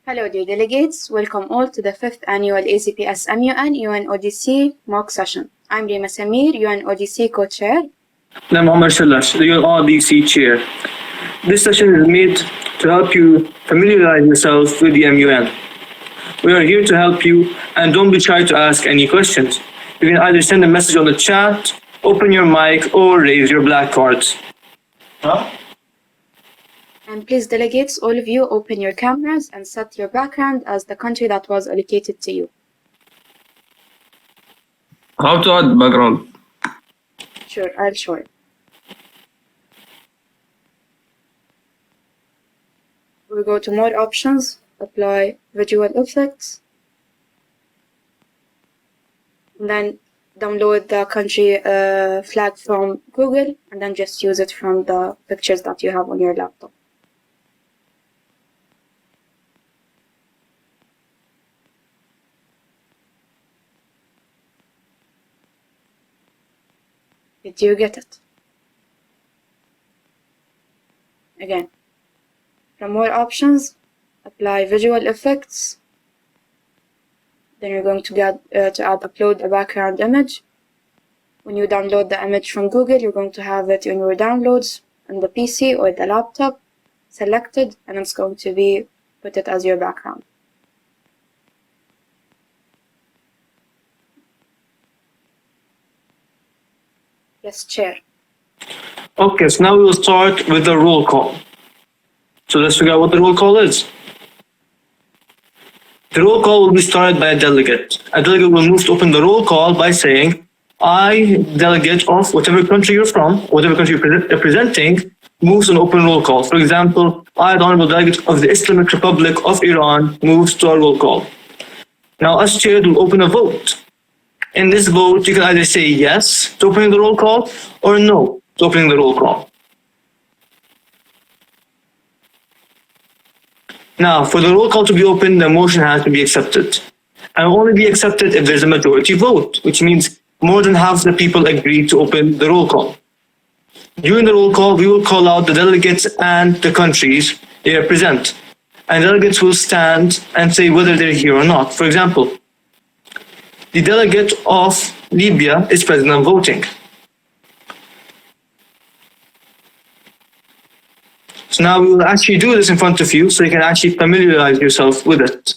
Hello dear delegates, welcome all to the 5th annual ACPS MUN UNODC mock session. I'm Rima Samir, UNODC co-chair. And I'm Omar Shillash, the UNODC chair. This session is made to help you familiarize yourself with the MUN. We are here to help you, and don't be shy to ask any questions. You can either send a message on the chat, open your mic, or raise your black cards. And please delegates, all of you open your cameras and set your background as the country that was allocated to you. How to add background? Sure, I'll show it. We go to more options, apply visual effects, and then download the country flag from Google, and then just use it from the pictures that you have on your laptop. Did you get it? Again, from more options, apply visual effects. Then you're going to upload a background image. When you download the image from Google, you're going to have it in your downloads on the PC or the laptop selected, and it's going to be put it as your background. Yes, Chair. Okay, so now we will start with the roll call. So let's figure out what the roll call is. The roll call will be started by a delegate. A delegate will move to open the roll call by saying, I, delegate of whatever country you're from, whatever country you're representing, moves an open roll call. For example, I, the Honorable Delegate of the Islamic Republic of Iran, moves to a roll call. Now, us chairs will open a vote. In this vote, you can either say yes to opening the roll call or no to opening the roll call. Now, for the roll call to be open, the motion has to be accepted. And will only be accepted if there's a majority vote, which means more than half the people agree to open the roll call. During the roll call, we will call out the delegates and the countries they represent. And delegates will stand and say whether they're here or not. For example, the delegate of Libya is present and voting. So now we will actually do this in front of you so you can actually familiarize yourself with it.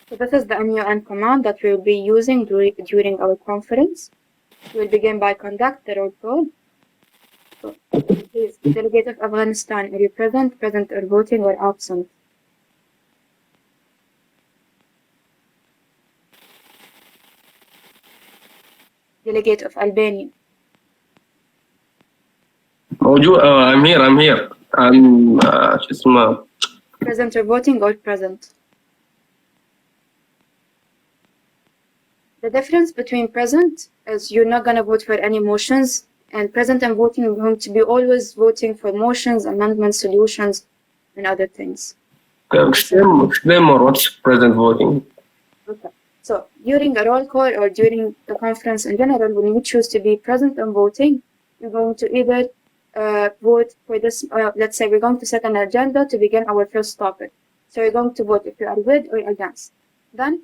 So this is the MUN command that we will be using during our conference. We will begin by conduct the roll call. So, please, delegate of Afghanistan, are you present or voting, or absent? Delegate of Albania. I'm here. I'm Present or voting, or present? The difference between present is you're not going to vote for any motions, and present and voting are going to be always voting for motions, amendments, solutions, and other things. Explain more what's present voting. Okay. So during a roll call or during the conference in general, when you choose to be present and voting, you're going to either vote for this, let's say we're going to set an agenda to begin our first topic. So you're going to vote if you are with or against. Then,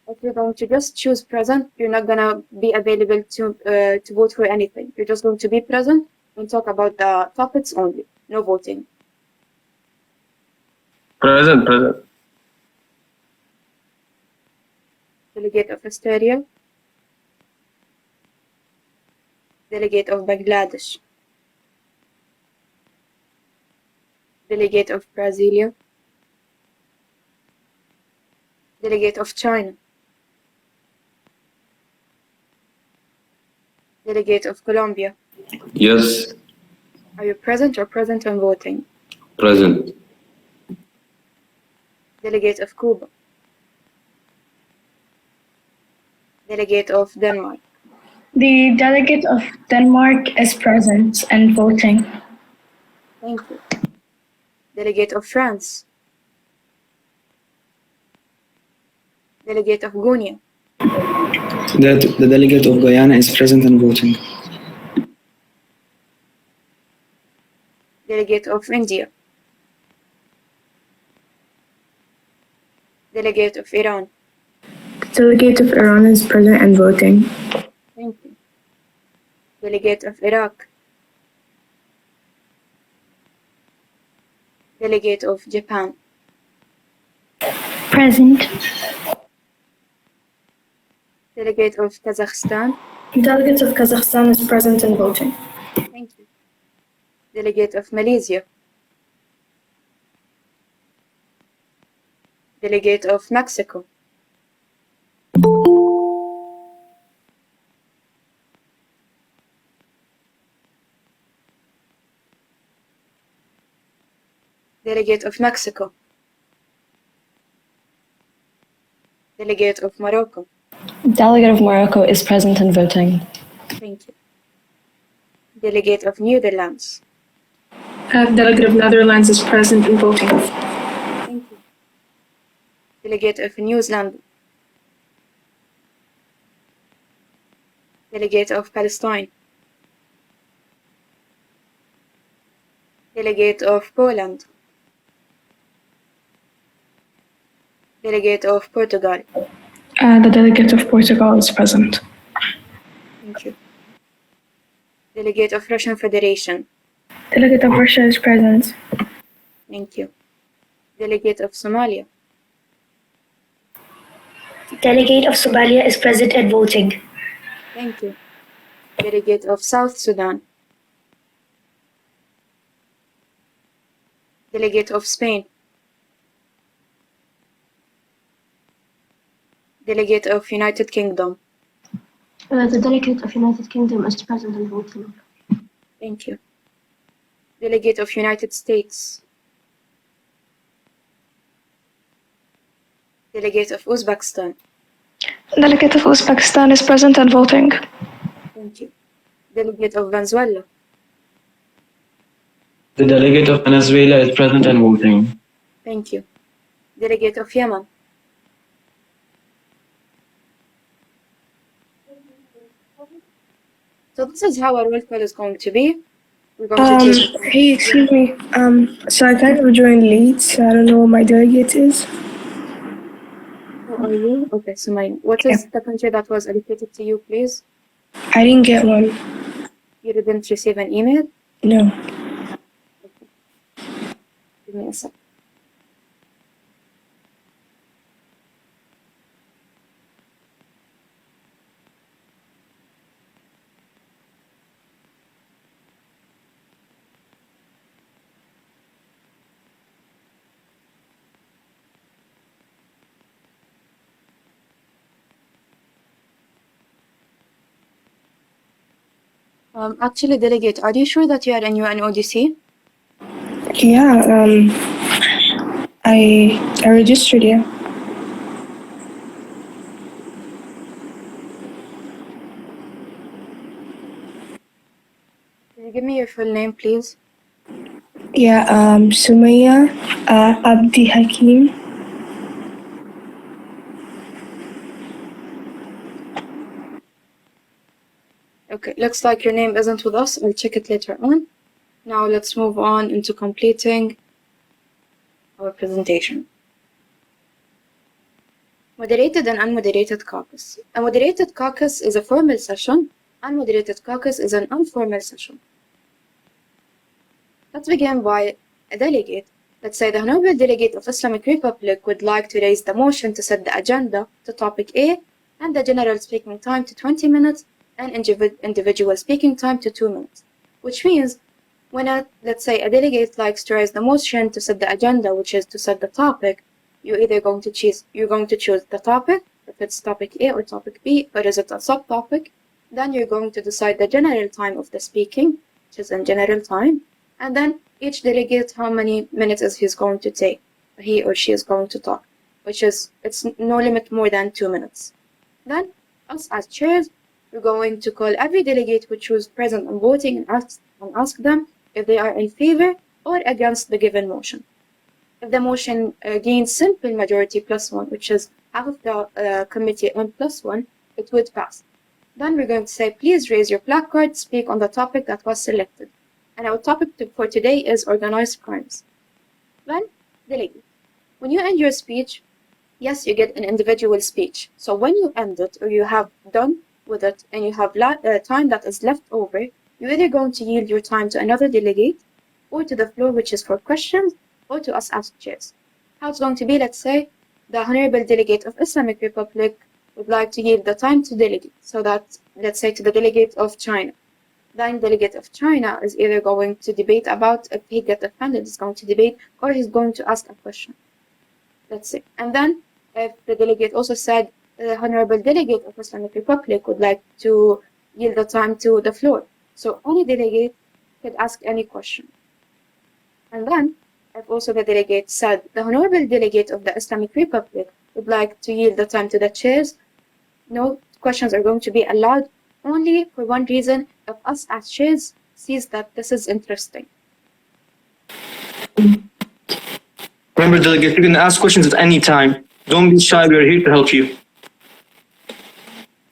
if you're going to just choose present, you're not going to be available to vote for anything. You're just going to be present and talk about the topics only, no voting. Present. Delegate of Australia. Delegate of Bangladesh. Delegate of Brasilia. Delegate of China. Delegate of Colombia. Yes. Are you present or present and voting? Present. Delegate of Cuba. Delegate of Denmark. The delegate of Denmark is present and voting. Thank you. Delegate of France. Delegate of Guinea. The delegate of Guyana is present and voting. Delegate of India. Delegate of Iran. The delegate of Iran is present and voting. Thank you. Delegate of Iraq. Delegate of Japan. Present. Delegate of Kazakhstan. The delegate of Kazakhstan is present and voting. Thank you. Delegate of Malaysia. Delegate of Mexico. Delegate of Mexico. Delegate of Morocco. Delegate of Morocco is present and voting. Thank you. Delegate of Netherlands. Delegate of Netherlands is present and voting. Thank you. Delegate of New Zealand. Delegate of Palestine. Delegate of Poland. Delegate of Portugal. The delegate of Portugal is present. Thank you. Delegate of Russian Federation. Delegate of Russia is present. Thank you. Delegate of Somalia. Delegate of Somalia is present and voting. Thank you. Delegate of South Sudan. Delegate of Spain. Delegate of United Kingdom. The delegate of United Kingdom is present and voting. Thank you. Delegate of United States. Delegate of Uzbekistan. Delegate of Uzbekistan is present and voting. Thank you. Delegate of Venezuela. The delegate of Venezuela is present and voting. Thank you. Delegate of Yemen. So this is how our roll call is going to be. We're going to take Hey, excuse me. So I kind of joined late, so I don't know what my delegate is. Who are you? Okay, so what is the country that was allocated to you, please? I didn't get one. You didn't receive an email? No. Give me a sec. Actually, delegate, are you sure that you are in UNODC? Yeah, I registered, yeah. Can you give me your full name, please? Yeah, Sumaya Abdi Hakim. Okay, looks like your name isn't with us. I'll check it later on. Now let's move on into completing our presentation. Moderated and unmoderated caucus. A moderated caucus is a formal session. Unmoderated caucus is an informal session. Let's begin by a delegate. Let's say the Honorable Delegate of Islamic Republic would like to raise the motion to set the agenda to topic A and the general speaking time to 20 minutes and individual speaking time to 2 minutes. Which means when let's say a delegate likes to raise the motion to set the agenda, which is to set the topic, you're going to choose the topic, if it's topic A or topic B, or is it a subtopic. Then you're going to decide the general time of the speaking, which is in general time, and then each delegate how many minutes is he going to take, he or she is going to talk, which is it's no limit more than 2 minutes. Then us as chairs, we're going to call every delegate who choose present and voting and ask them if they are in favor or against the given motion. If the motion gains simple majority +1, which is half of the committee and +1, it would pass. Then we're going to say, please raise your placard, speak on the topic that was selected. And our topic for today is organized crimes. Then, delegate. When you end your speech, yes, you get an individual speech. So when you end it or you have done with it and you have time that is left over, you're either going to yield your time to another delegate or to the floor, which is for questions, or to us as chairs. How it's going to be, let's say, the Honorable Delegate of Islamic Republic would like to yield the time to delegate. So that, let's say, to the Delegate of China. Then Delegate of China is either going to debate about if he gets offended, he's going to debate, or he's going to ask a question. Let's see. And then if the delegate also said the Honorable Delegate of Islamic Republic would like to yield the time to the floor. So any delegate could ask any question. And then if also the delegate said the Honorable Delegate of the Islamic Republic would like to yield the time to the chairs, no questions are going to be allowed, only for one reason: if us as chairs sees that this is interesting. Remember, delegate, you can ask questions at any time. Don't be shy, we are here to help you.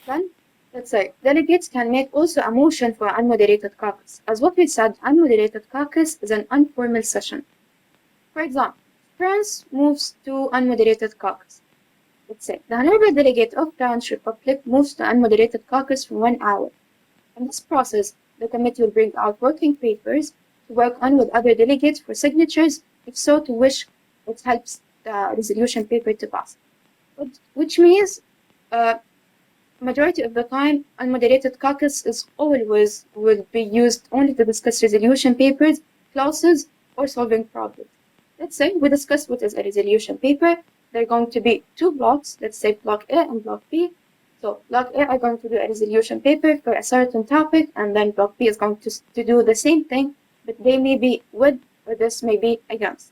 Then, let's say, delegates can make also a motion for unmoderated caucus. As what we said, unmoderated caucus is an informal session. For example, France moves to unmoderated caucus. Let's say, the Honorable Delegate of French Republic moves to unmoderated caucus for 1 hour. In this process, the committee will bring out working papers to work on with other delegates for signatures, if so to which it helps the resolution paper to pass. Which means, majority of the time, unmoderated caucus is always will be used only to discuss resolution papers, clauses, or solving problems. Let's say we discuss what is a resolution paper. There are going to be 2 blocks, let's say block A and block B. So block A are going to do a resolution paper for a certain topic, and then block B is going to do the same thing, but they may be with or this may be against.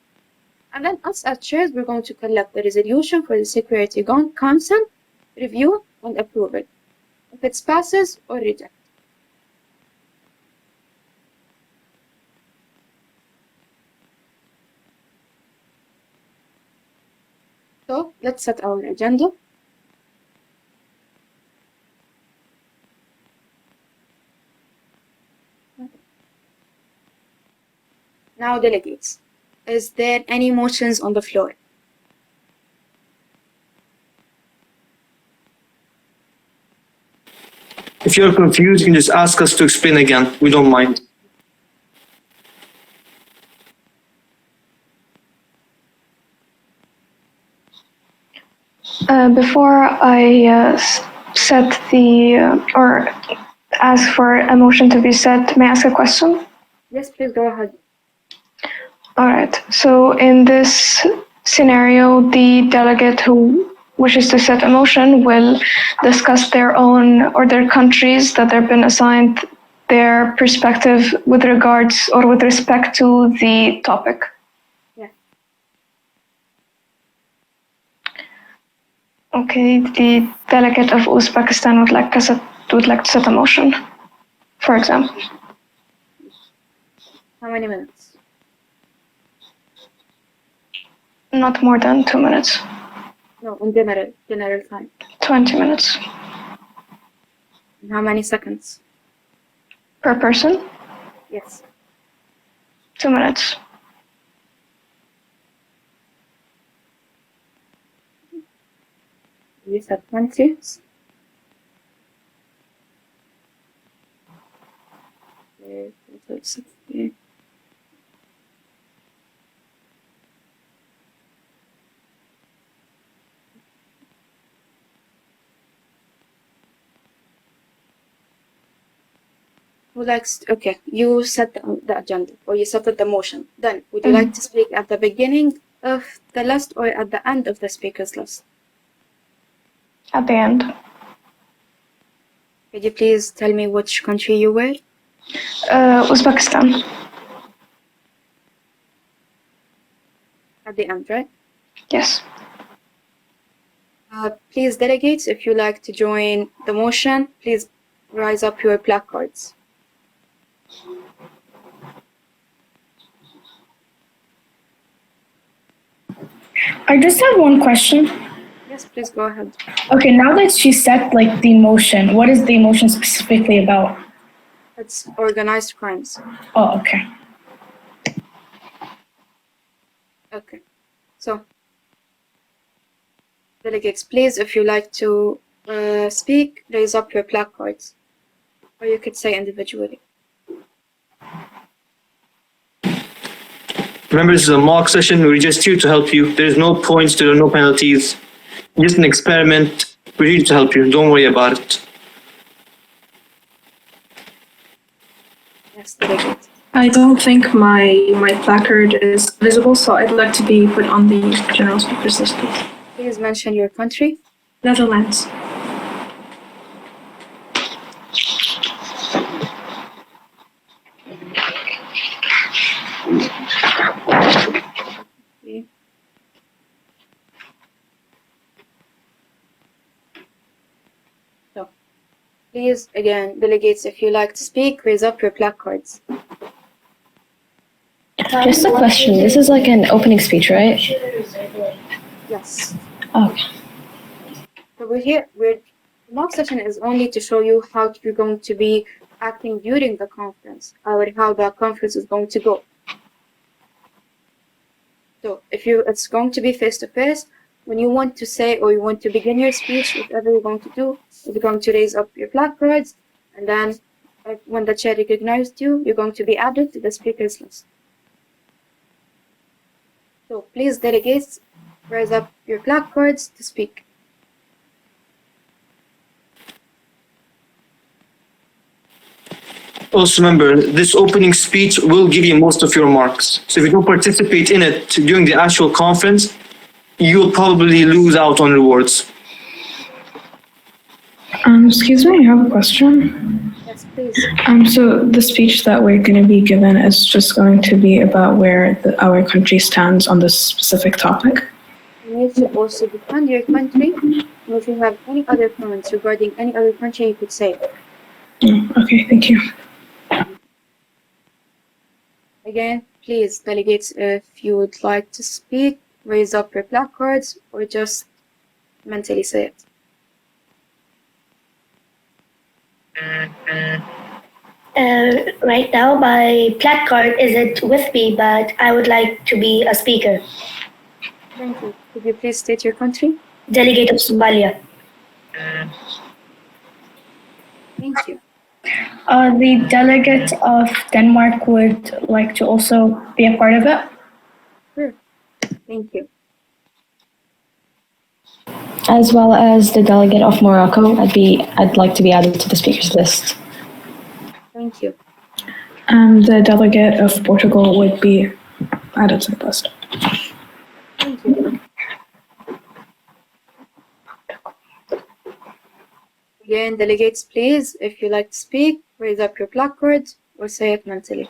And then us as chairs, we're going to collect the resolution for the Security Council, review and approval, if it passes or reject. So let's set our agenda. Now, delegates, is there any motions on the floor? If you're confused, you can just ask us to explain again. We don't mind. Before I set or ask for a motion to be set, may I ask a question? Yes, please go ahead. All right. So in this scenario, the delegate who wishes to set a motion will discuss their own or their countries that they've been assigned their perspective with regards or with respect to the topic. Yeah. Okay, the delegate of Uzbekistan would like to set a motion, for example. How many minutes? Not more than 2 minutes. No, in general time. 20 minutes. And how many seconds? Per person? Yes. 2 minutes. You said 20. Okay, 60. Who likes, okay, you set the agenda or you set the motion. Then, would you like to speak at the beginning of the list or at the end of the speaker's list? At the end. Could you please tell me which country you were? Uzbekistan. At the end, right? Yes. Please, delegates, if you like to join the motion, please rise up your placards. I just have one question. Yes, please go ahead. Okay, now that she set like the motion, what is the motion specifically about? It's organized crimes. Oh, okay. Okay. So, delegates, please, if you like to speak, raise up your placards. Or you could say individually. Remember, this is a mock session. We're just here to help you. There's no points, there are no penalties. Just an experiment. We're here to help you. Don't worry about it. Yes, delegate. I don't think my placard is visible, so I'd like to be put on the general speakers list, please. Please mention your country. Netherlands. Okay. So, please, again, delegates, if you like to speak, raise up your placards. Just a question. This is like an opening speech, right? Yes. Okay. So the mock session is only to show you how you're going to be acting during the conference, or how the conference is going to go. So it's going to be face-to-face, when you want to say or you want to begin your speech, whatever you're going to do, you're going to raise up your placards, and then when the chair recognized you, you're going to be added to the speakers list. So please, delegates, raise up your placards to speak. Also remember, this opening speech will give you most of your marks. So if you don't participate in it during the actual conference, you'll probably lose out on rewards. Excuse me, I have a question. Yes, please. So the speech that we're going to be given is just going to be about where our country stands on this specific topic? You need to also defend your country, and if you have any other comments regarding any other country, you could say. Okay, thank you. Again, please, delegates, if you would like to speak, raise up your placards or just mentally say it. Right now, my placard isn't with me, but I would like to be a speaker. Thank you. Could you please state your country? Delegate of Somalia. Thank you. The delegate of Denmark would like to also be a part of it? Sure. Thank you. As well as the delegate of Morocco, I'd like to be added to the speakers list. Thank you. And the delegate of Portugal would be added to the list. Thank you. Again, delegates, please, if you like to speak, raise up your placards or say it mentally.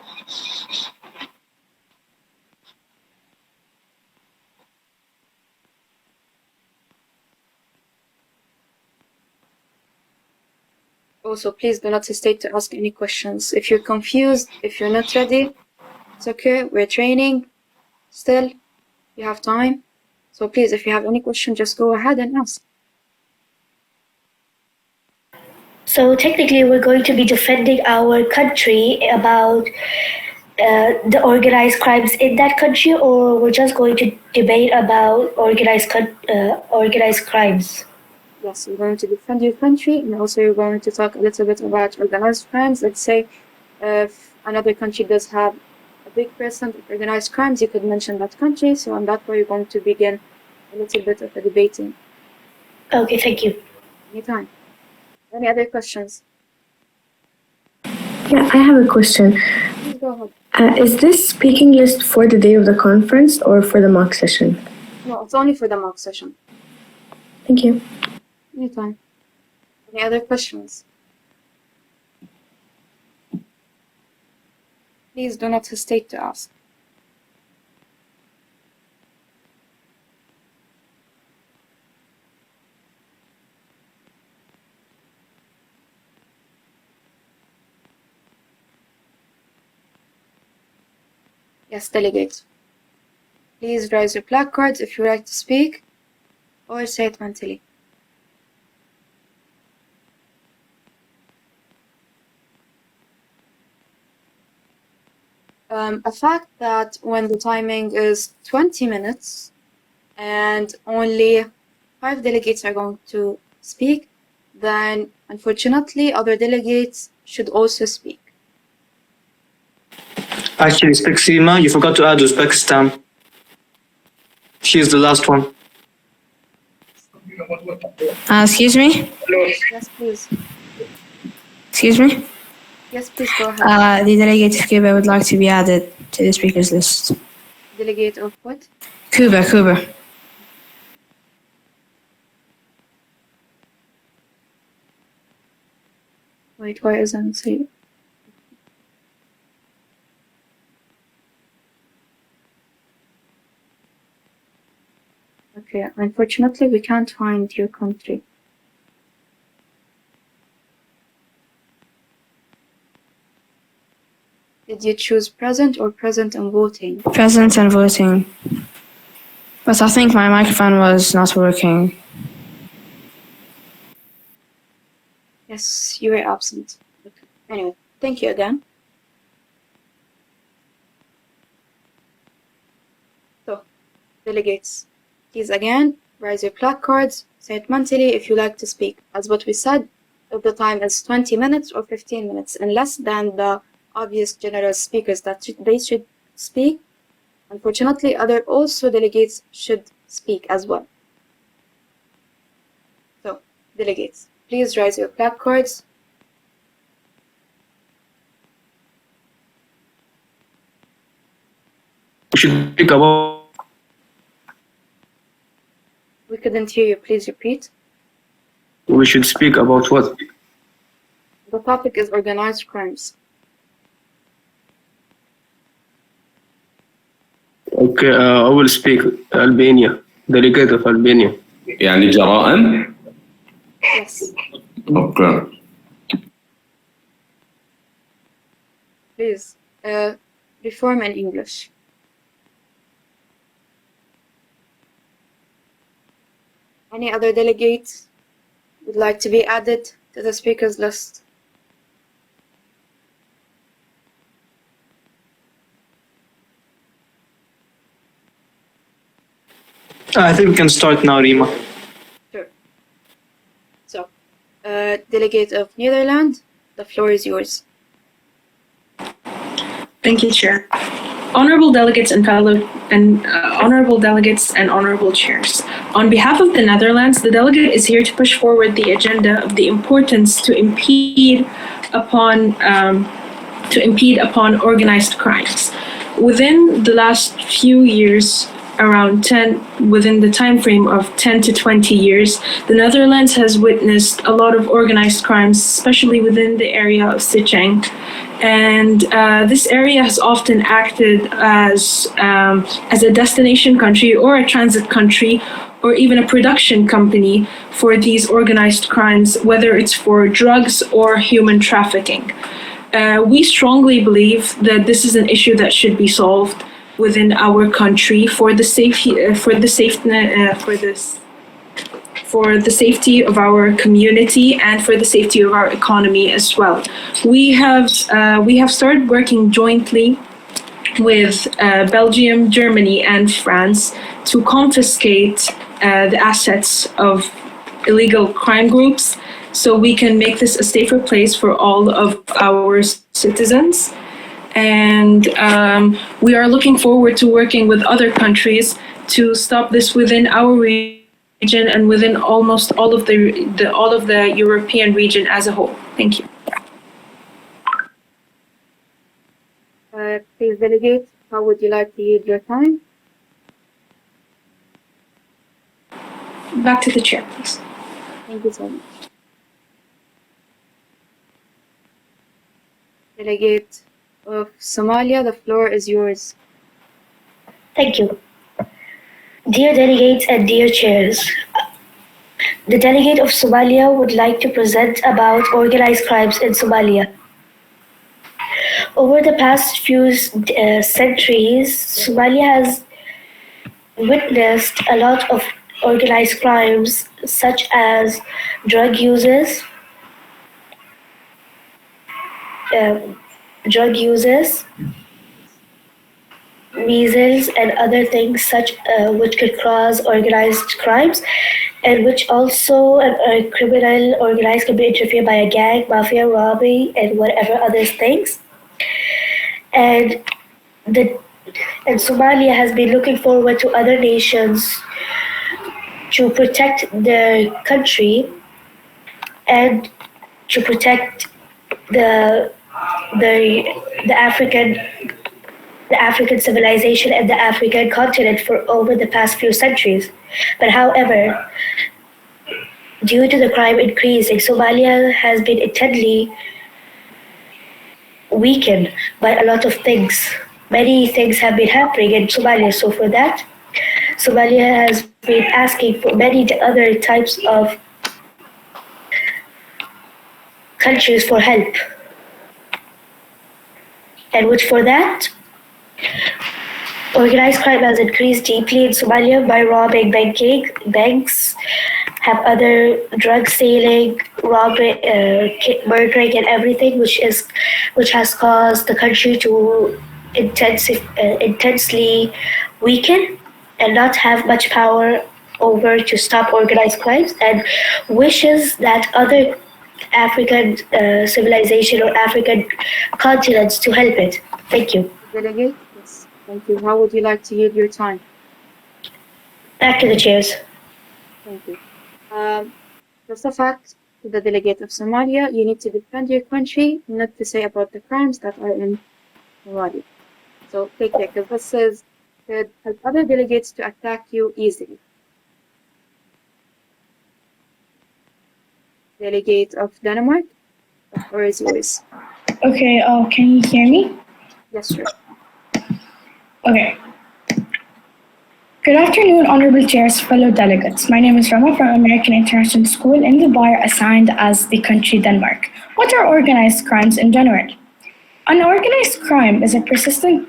Also, please do not hesitate to ask any questions. If you're confused, if you're not ready, it's okay. We're training. Still, you have time. So please, if you have any question, just go ahead and ask. So technically, we're going to be defending our country about the organized crimes in that country, or we're just going to debate about organized crimes? Yes, you're going to defend your country, and also you're going to talk a little bit about organized crimes. Let's say if another country does have a big percent of organized crimes, you could mention that country. So on that way, you're going to begin a little bit of a debating. Okay, thank you. Anytime. Any other questions? Yeah, I have a question. Please go ahead. Is this speaking list for the day of the conference or for the mock session? No, it's only for the mock session. Thank you. Anytime. Any other questions? Please do not hesitate to ask. Yes, delegates. Please raise your placards if you like to speak, or say it mentally. A fact that when the timing is 20 minutes and only 5 delegates are going to speak, then unfortunately other delegates should also speak. Actually, Spexima, you forgot to add Uzbekistan. She is the last one. Excuse me? Yes, please. Excuse me? Yes, please go ahead. The delegate of Cuba would like to be added to the speakers list. Delegate of what? Cuba. Wait, why isn't it? Okay, unfortunately we can't find your country. Did you choose present or present and voting? Present and voting. But I think my microphone was not working. Yes, you were absent. Okay. Anyway, thank you again. So, delegates, please again, raise your placards, say it mentally if you like to speak. As what we said, if the time is 20 minutes or 15 minutes and less than the obvious general speakers that they should speak, unfortunately other also delegates should speak as well. So, delegates, please raise your placards. We should speak about. We couldn't hear you, please repeat. We should speak about what? The topic is organized crimes. Okay, I will speak Albania. Delegate of Albania. يعني جرائم؟ Yes, اوكي. please. Reform in English. Any other delegates would like to be added to the speakers list? I think we can start now, Rima. Sure. So, delegate of Netherlands, the floor is yours. Thank you, Chair. Honorable delegates and honorable delegates and honorable chairs. On behalf of the Netherlands, the delegate is here to push forward the agenda of the importance to impede upon organized crimes. Within the last few years, within the time frame of 10 to 20 years, the Netherlands has witnessed a lot of organized crimes, especially within the area of Sitges. And this area has often acted as a destination country or a transit country or even a production company for these organized crimes, whether it's for drugs or human trafficking. We strongly believe that this is an issue that should be solved within our country for the safety of our community and for the safety of our economy as well. We have started working jointly with Belgium, Germany, and France to confiscate the assets of illegal crime groups, so we can make this a safer place for all of our citizens. And we are looking forward to working with other countries to stop this within our region and within almost all of the European region as a whole. Thank you. Please, delegate, how would you like to use your time? Back to the chair, please. Thank you so much. Delegate of Somalia, the floor is yours. Thank you. Dear delegates and dear chairs, the delegate of Somalia would like to present about organized crimes in Somalia. Over the past few centuries, Somalia has witnessed a lot of organized crimes such as drug uses, measles, and other things such which could cause organized crimes, and which also a criminal organized could be interfered by a gang, mafia, robbery, and whatever other things. And the and Somalia has been looking forward to other nations to protect their country and to protect the the the African civilization and the African continent for over the past few centuries. But however, due to the crime increasing, Somalia has been intently weakened by a lot of things. Many things have been happening in Somalia. So for that, Somalia has been asking for many other types of countries for help. And which for that, organized crime has increased deeply in Somalia by robbing banks, have other drug selling, robbery, murdering, and everything, which has caused the country to intensely weaken and not have much power over to stop organized crimes, and wishes that other African civilization or African continents to help it. Thank you. Delegate? Yes. Thank you. How would you like to use your time? Back to the chairs. Thank you. Just a fact to the delegate of Somalia, you need to defend your country, not to say about the crimes that are in Somalia. So take care, because this says could help other delegates to attack you easily. Delegate of Denmark, the floor is yours. Okay, can you hear me? Yes, sir. Okay. Good afternoon, honorable chairs, fellow delegates. My name is Rama from American International School in Dubai, assigned as the country Denmark. What are organized crimes in general? Unorganized crime is a persistent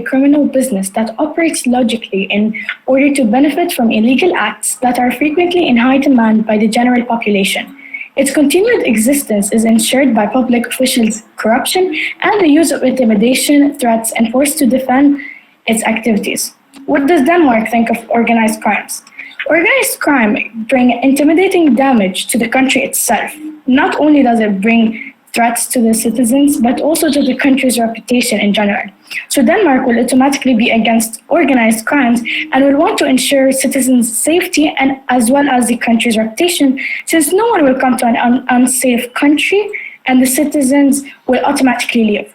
criminal business that operates logically in order to benefit from illegal acts that are frequently in high demand by the general population. Its continued existence is ensured by public officials' corruption and the use of intimidation, threats, and force to defend its activities. What does Denmark think of organized crimes? Organized crime brings intimidating damage to the country itself. Not only does it bring threats to the citizens, but also to the country's reputation in general. So Denmark will automatically be against organized crimes and will want to ensure citizens' safety and as well as the country's reputation, since no one will come to an unsafe country and the citizens will automatically leave.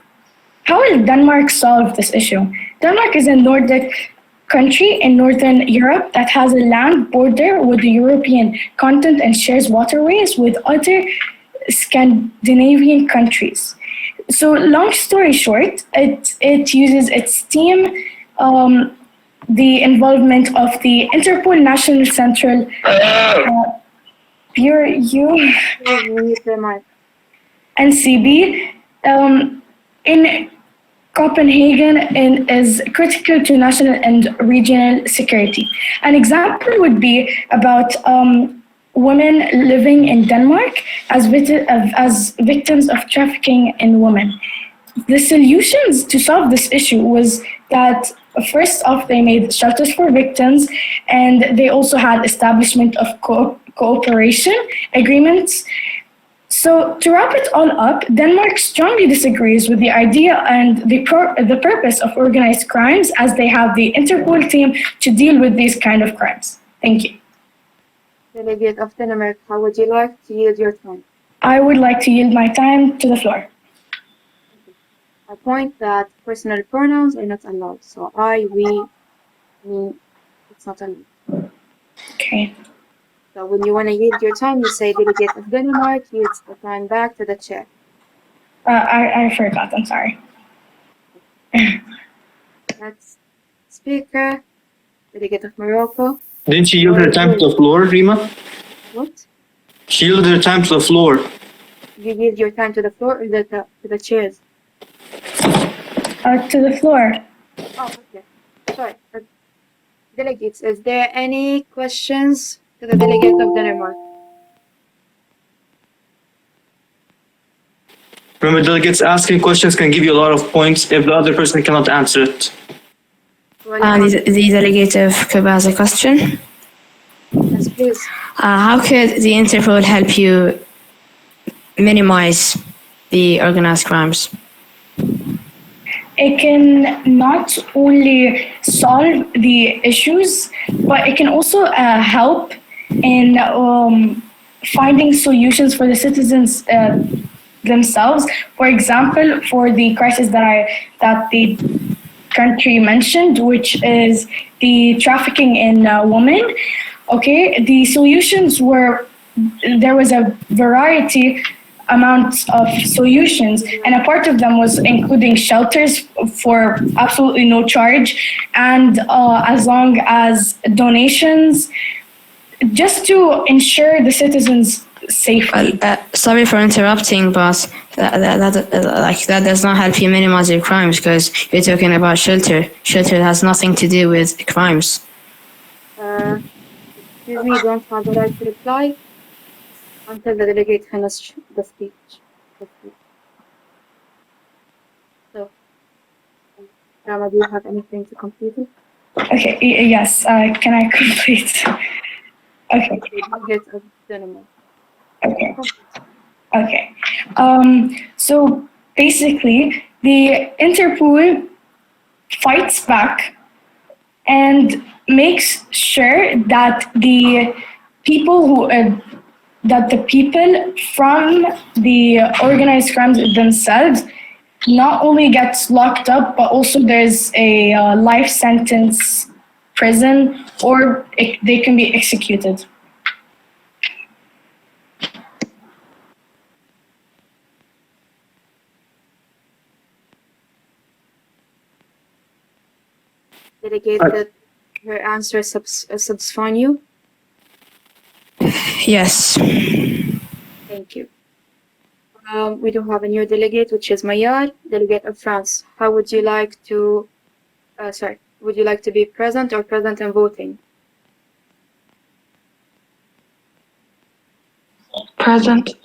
How will Denmark solve this issue? Denmark is a Nordic country in Northern Europe that has a land border with the European continent and shares waterways with other Scandinavian countries. So long story short, it uses its team, the involvement of the Interpol National Central Bureau, NCB, in Copenhagen is critical to national and regional security. An example would be about women living in Denmark as victims of trafficking in women. The solutions to solve this issue was that first off, they made shelters for victims, and they also had establishment of cooperation agreements. So to wrap it all up, Denmark strongly disagrees with the idea and the purpose of organized crimes, as they have the Interpol team to deal with these kind of crimes. Thank you. Delegate of Denmark, how would you like to yield your time? I would like to yield my time to the floor. I point that personal pronouns are not allowed. So I, we, me, it's not allowed. Okay. So when you want to yield your time, you say delegate of Denmark, yield the time back to the chair. I forgot, I'm sorry. Next speaker, delegate of Morocco. Didn't she yield her time to the floor, Rima? What? She yielded her time to the floor. You yield your time to the floor or to the chairs? To the floor. Oh, okay. Sorry. Delegates, is there any questions to the delegate of Denmark? Remember, delegates asking questions can give you a lot of points if the other person cannot answer it. The delegate of Cuba has a question. Yes, please. How could the Interpol help you minimize the organized crimes? It can not only solve the issues, but it can also help in finding solutions for the citizens themselves. For example, for the crisis that the country mentioned, which is the trafficking in women. Okay, the solutions were, there was a variety amounts of solutions, and a part of them was including shelters for absolutely no charge, and as long as donations, just to ensure the citizens' safety. Sorry for interrupting, but that does not help you minimize your crimes, because you're talking about shelter. Shelter has nothing to do with crimes. Excuse me, don't have the right to reply until the delegate finishes the speech. So, Rama, do you have anything to complete it? Okay, yes, can I complete? Okay. Delegate of Denmark. Okay. Okay. So basically, the Interpol fights back and makes sure that the people from the organized crimes themselves not only gets locked up, but also there's a life sentence prison, or they can be executed. Delegate, that her answer satisfy you? Yes. Thank you. We do have a new delegate, which is Mayar, delegate of France. How would you like to, would you like to be present or present and voting? Present.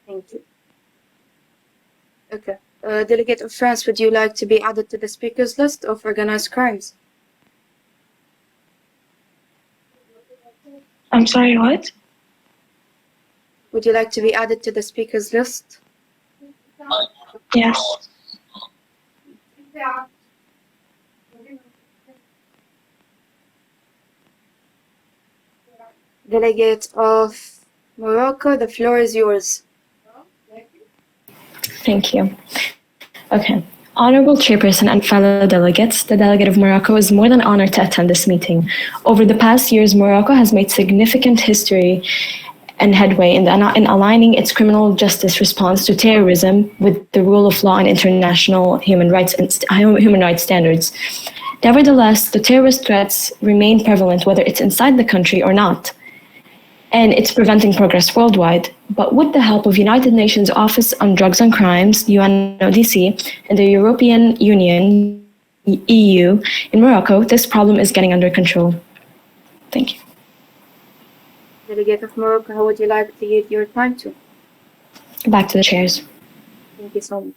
Thank you. Okay. Delegate of France, would you like to be added to the speakers list of organized crimes? I'm sorry, what? Would you like to be added to the speakers list? Yes. Delegate of Morocco, the floor is yours. Thank you. Okay. Honorable Chairperson and fellow delegates, the delegate of Morocco is more than honored to attend this meeting. Over the past years, Morocco has made significant history and headway in aligning its criminal justice response to terrorism with the rule of law and international human rights standards. Nevertheless, the terrorist threats remain prevalent, whether it's inside the country or not, and it's preventing progress worldwide. But with the help of United Nations Office on Drugs and Crimes, UNODC, and the European Union, EU, in Morocco, this problem is getting under control. Thank you. Delegate of Morocco, how would you like to use your time to? Back to the chairs. Thank you so much.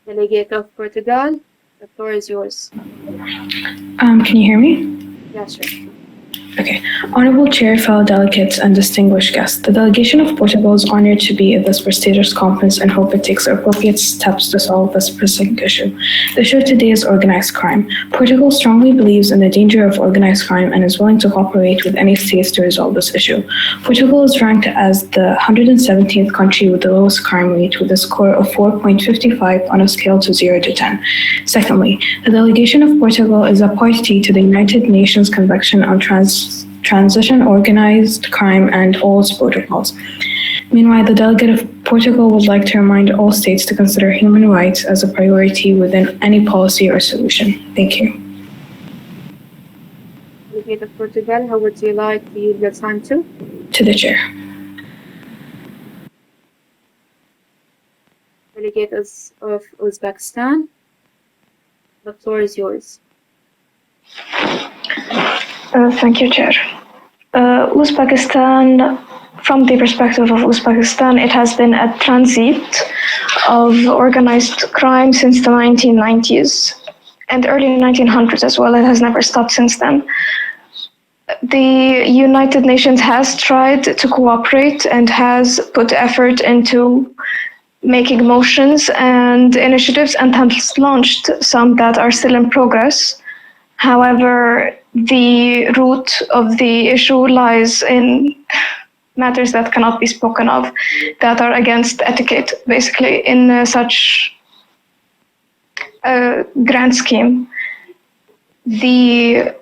Delegate of Portugal, the floor is yours. Can you hear me? Yeah, sure. Okay. Honorable Chair, fellow delegates, and distinguished guests, the delegation of Portugal is honored to be at this prestigious conference and hope it takes the appropriate steps to solve this pressing issue. The issue today is organized crime. Portugal strongly believes in the danger of organized crime and is willing to cooperate with any states to resolve this issue. Portugal is ranked as the 117th country with the lowest crime rate, with a score of 4.55 on a scale to 0 to 10. Secondly, the delegation of Portugal is a party to the United Nations Convention on Transition, Organized Crime, and all its protocols. Meanwhile, the delegate of Portugal would like to remind all states to consider human rights as a priority within any policy or solution. Thank you. Delegate of Portugal, how would you like to use your time to? to the chair. Delegate of Uzbekistan, the floor is yours. Thank you, Chair. Uzbekistan, from the perspective of Uzbekistan, it has been a transit of organized crime since the 1990s and early 1900s as well. It has never stopped since then. The United Nations has tried to cooperate and has put effort into making motions and initiatives and has launched some that are still in progress. However, the root of the issue lies in matters that cannot be spoken of, that are against etiquette, basically, in such a grand scheme. The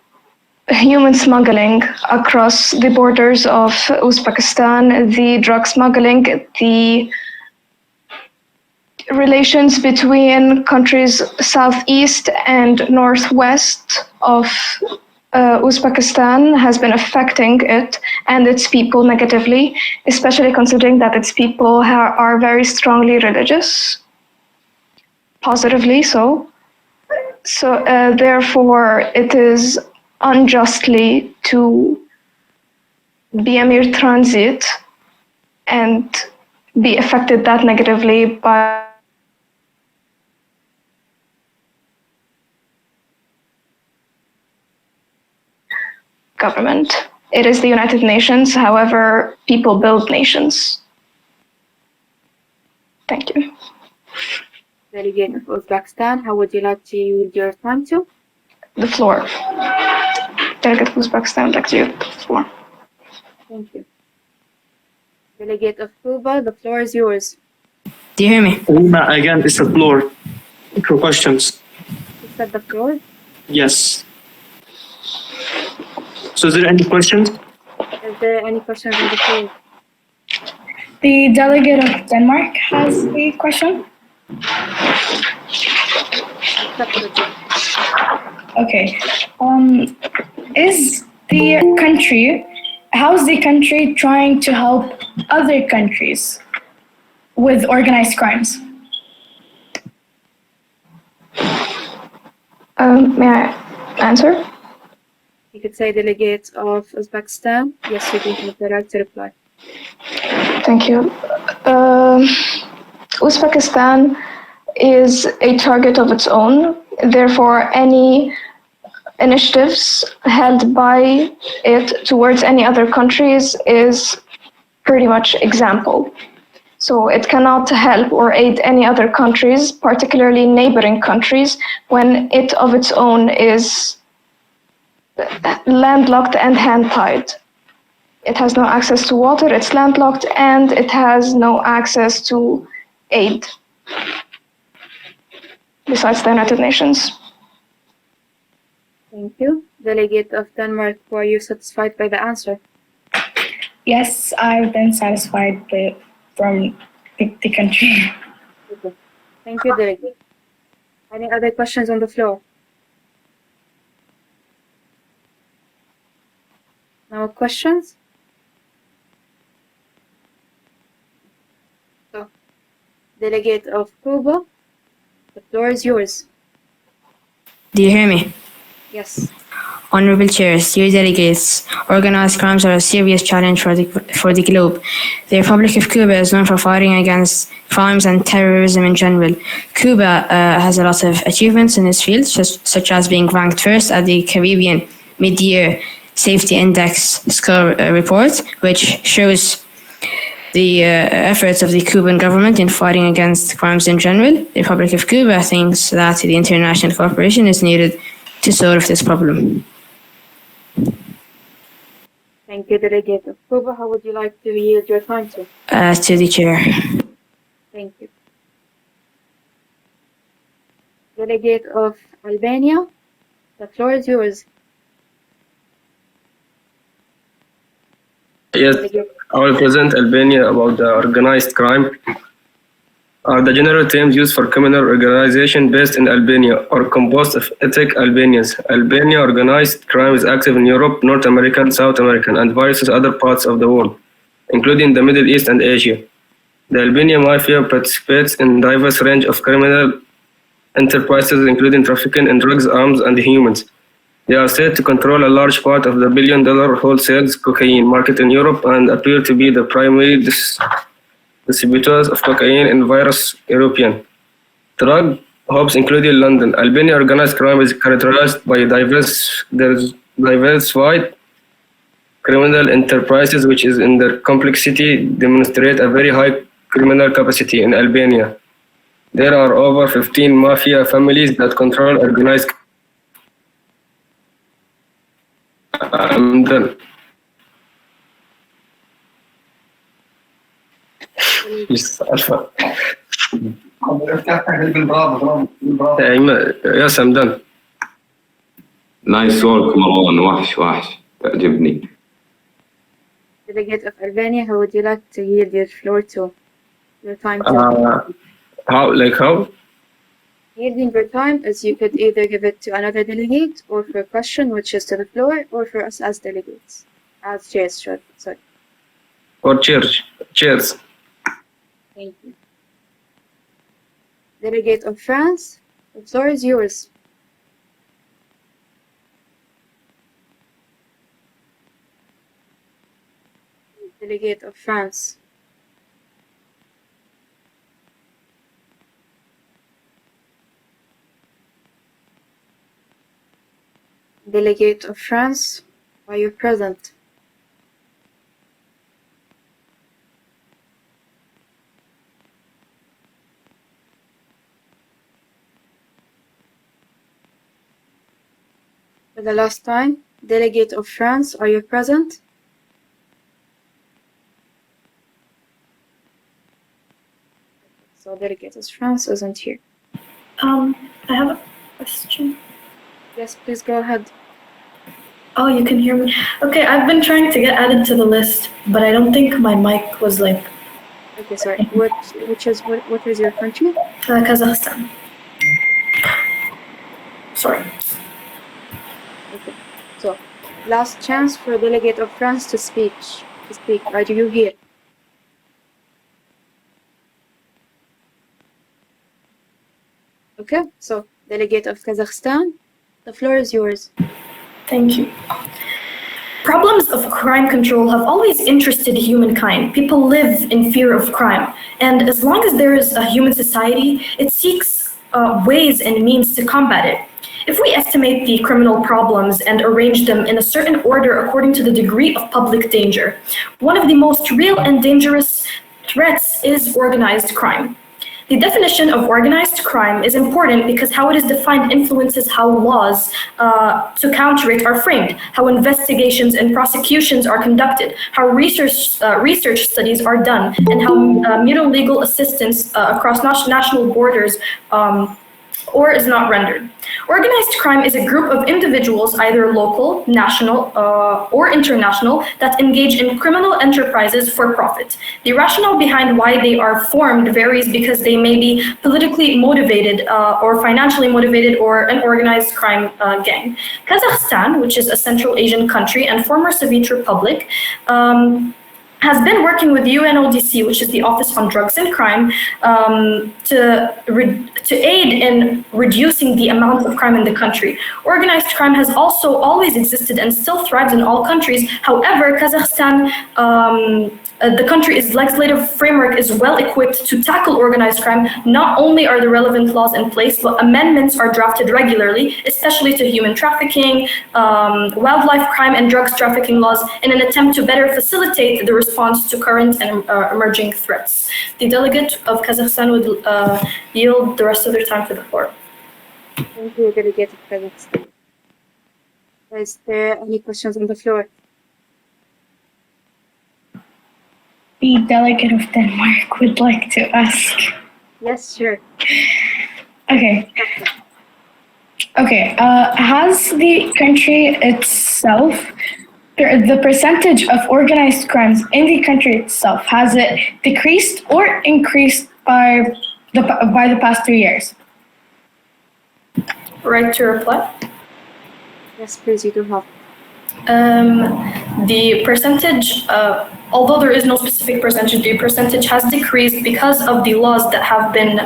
human smuggling across the borders of Uzbekistan, the drug smuggling, the relations between countries southeast and northwest of Uzbekistan has been affecting it and its people negatively, especially considering that its people are very strongly religious, positively so. So therefore, it is unjustly to be a mere transit and be affected that negatively by government. It is the United Nations, however, people build nations. Thank you. Delegate of Uzbekistan, how would you like to yield your time to? The floor. Delegate of Uzbekistan, would like to yield the floor. Thank you. Delegate of Cuba, the floor is yours. Do you hear me? Rima, again, it's the floor for questions. You said the floor? Yes. So is there any questions? Is there any questions on the floor? The delegate of Denmark has a question. Acceptable. Okay. How's the country trying to help other countries with organized crimes? May I answer? You could say delegate of Uzbekistan. Yes, you do have the right to reply. Thank you. Uzbekistan is a target of its own. Therefore, any initiatives held by it towards any other countries is pretty much example. So it cannot help or aid any other countries, particularly neighboring countries, when it of its own is landlocked and hand-tied. It has no access to water, it's landlocked, and it has no access to aid besides the United Nations. Thank you. Delegate of Denmark, were you satisfied by the answer? Yes, I've been satisfied from the country. Okay. Thank you, Delegate. Any other questions on the floor? No questions? So, Delegate of Cuba, the floor is yours. Do you hear me? Yes. Honorable chairs, dear delegates, organized crimes are a serious challenge for the globe. The Republic of Cuba is known for fighting against crimes and terrorism in general. Cuba has a lot of achievements in this field, such as being ranked first at the Caribbean Mid-Year Safety Index score report, which shows the efforts of the Cuban government in fighting against crimes in general. The Republic of Cuba thinks that the international cooperation is needed to solve this problem. Thank you, Delegate of Cuba. How would you like to yield your time to? To the chair. Thank you. Delegate of Albania, the floor is yours. Yes, I will present Albania about the organized crime. are the general terms used for criminal organization based in Albania or composed of ethnic Albanians. Albania organized crime is active in Europe, North America, South America, and various other parts of the world, including the Middle East and Asia. The Albanian mafia participates in diverse range of criminal enterprises, including trafficking in drugs, arms, and humans. They are said to control a large part of the billion-dollar wholesale cocaine market in Europe and appear to be the primary distributors of cocaine in various European drug hubs, including London. Albania organized crime is characterized by diversified criminal enterprises, which is in their complexity demonstrate a very high criminal capacity in Albania. There are over 15 mafia families that control organized. I'm done. Yes, I'm done. نايس ورك مروان وحش تعجبني. Delegate of Albania, how would you like to yield your floor to? Your time to How? yielding your time is you could either give it to another delegate or for a question which is to the floor or for us as delegates. As chairs, sorry. Or cheers. Thank you. Delegate of France, the floor is yours. Delegate of France. Delegate of France, are you present? For the last time, Delegate of France, are you present? So Delegate of France isn't here. I have a question. Yes, please go ahead. Oh, you can hear me. Okay, I've been trying to get added to the list, but I don't think my mic was like. Okay, sorry. What is your country? Kazakhstan. Sorry. Okay. So, last chance for Delegate of France to speak. Are you here? Okay, so Delegate of Kazakhstan, the floor is yours. Thank you. Problems of crime control have always interested humankind. People live in fear of crime. And as long as there is a human society, it seeks ways and means to combat it. If we estimate the criminal problems and arrange them in a certain order according to the degree of public danger, one of the most real and dangerous threats is organized crime. The definition of organized crime is important because how it is defined influences how laws to counter it are framed, how investigations and prosecutions are conducted, how research studies are done, and how mutual legal assistance across national borders or is not rendered. Organized crime is a group of individuals, either local, national, or international, that engage in criminal enterprises for profit. The rationale behind why they are formed varies because they may be politically motivated or financially motivated or an organized crime gang. Kazakhstan, which is a Central Asian country and former Soviet Republic, has been working with UNODC, which is the Office on Drugs and Crime, to aid in reducing the amount of crime in the country. Organized crime has also always existed and still thrives in all countries. However, Kazakhstan, the country's legislative framework is well equipped to tackle organized crime. Not only are the relevant laws in place, but amendments are drafted regularly, especially to human trafficking, wildlife crime, and drugs trafficking laws in an attempt to better facilitate the response to current and emerging threats. The delegate of Kazakhstan would yield the rest of their time to the floor. Thank you, Delegate of Kazakhstan. Is there any questions on the floor? The delegate of Denmark would like to ask. Yes, sure. Okay. Has the country itself, the percentage of organized crimes in the country itself, has it decreased or increased by by the past 3 years? Right to reply. Yes, please, you do have. The percentage, although there is no specific percentage, the percentage has decreased because of the laws that have been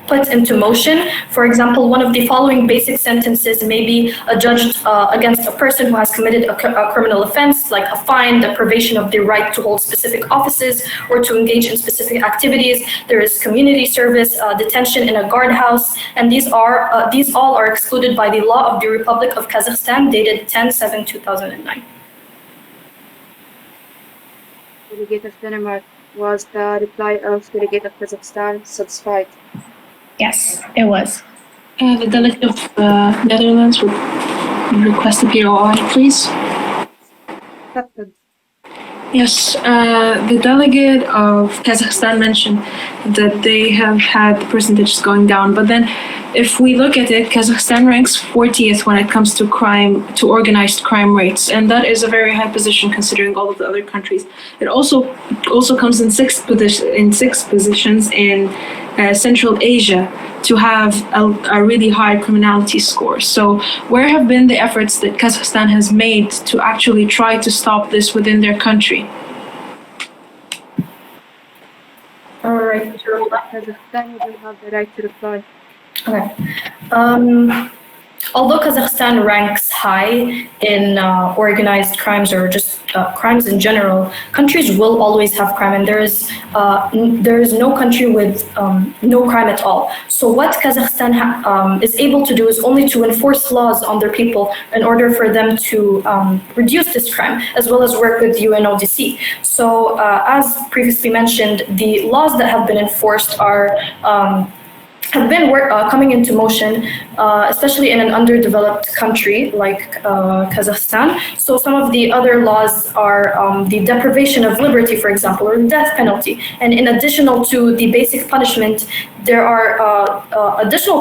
put into motion. For example, one of the following basic sentences may be adjudged against a person who has committed a criminal offense, like a fine, deprivation of the right to hold specific offices or to engage in specific activities. There is community service, detention in a guardhouse, and these all are excluded by the law of the Republic of Kazakhstan dated 10/7/2009. Delegate of Denmark, was the reply of Delegate of Kazakhstan satisfied? Yes, it was. The delegate of Netherlands would request to appear on, please. Accepted. Yes, the delegate of Kazakhstan mentioned that they have had the percentages going down, but then if we look at it, Kazakhstan ranks 40th when it comes to organized crime rates, and that is a very high position considering all of the other countries. It also comes in sixth positions in Central Asia to have a really high criminality score. So where have been the efforts that Kazakhstan has made to actually try to stop this within their country? All right. Kazakhstan, you do have the right to reply. Okay. Although Kazakhstan ranks high in organized crimes or just crimes in general, countries will always have crime, and there is no country with no crime at all. So what Kazakhstan is able to do is only to enforce laws on their people in order for them to reduce this crime, as well as work with UNODC. So as previously mentioned, the laws that have been enforced have been coming into motion, especially in an underdeveloped country like Kazakhstan. So some of the other laws are the deprivation of liberty, for example, or the death penalty. And in additional to the basic punishment, there are additional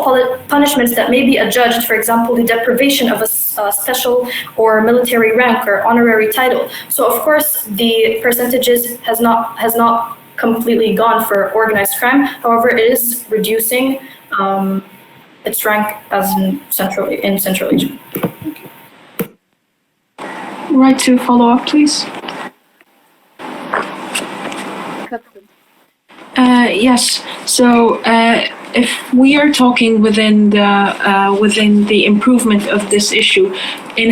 punishments that may be adjudged, for example, the deprivation of a special or military rank or honorary title. So of course, the percentages has not completely gone for organized crime. However, it is reducing its rank as in Central Asia. Right to follow up, please. Yes. So if we are talking within the improvement of this issue, in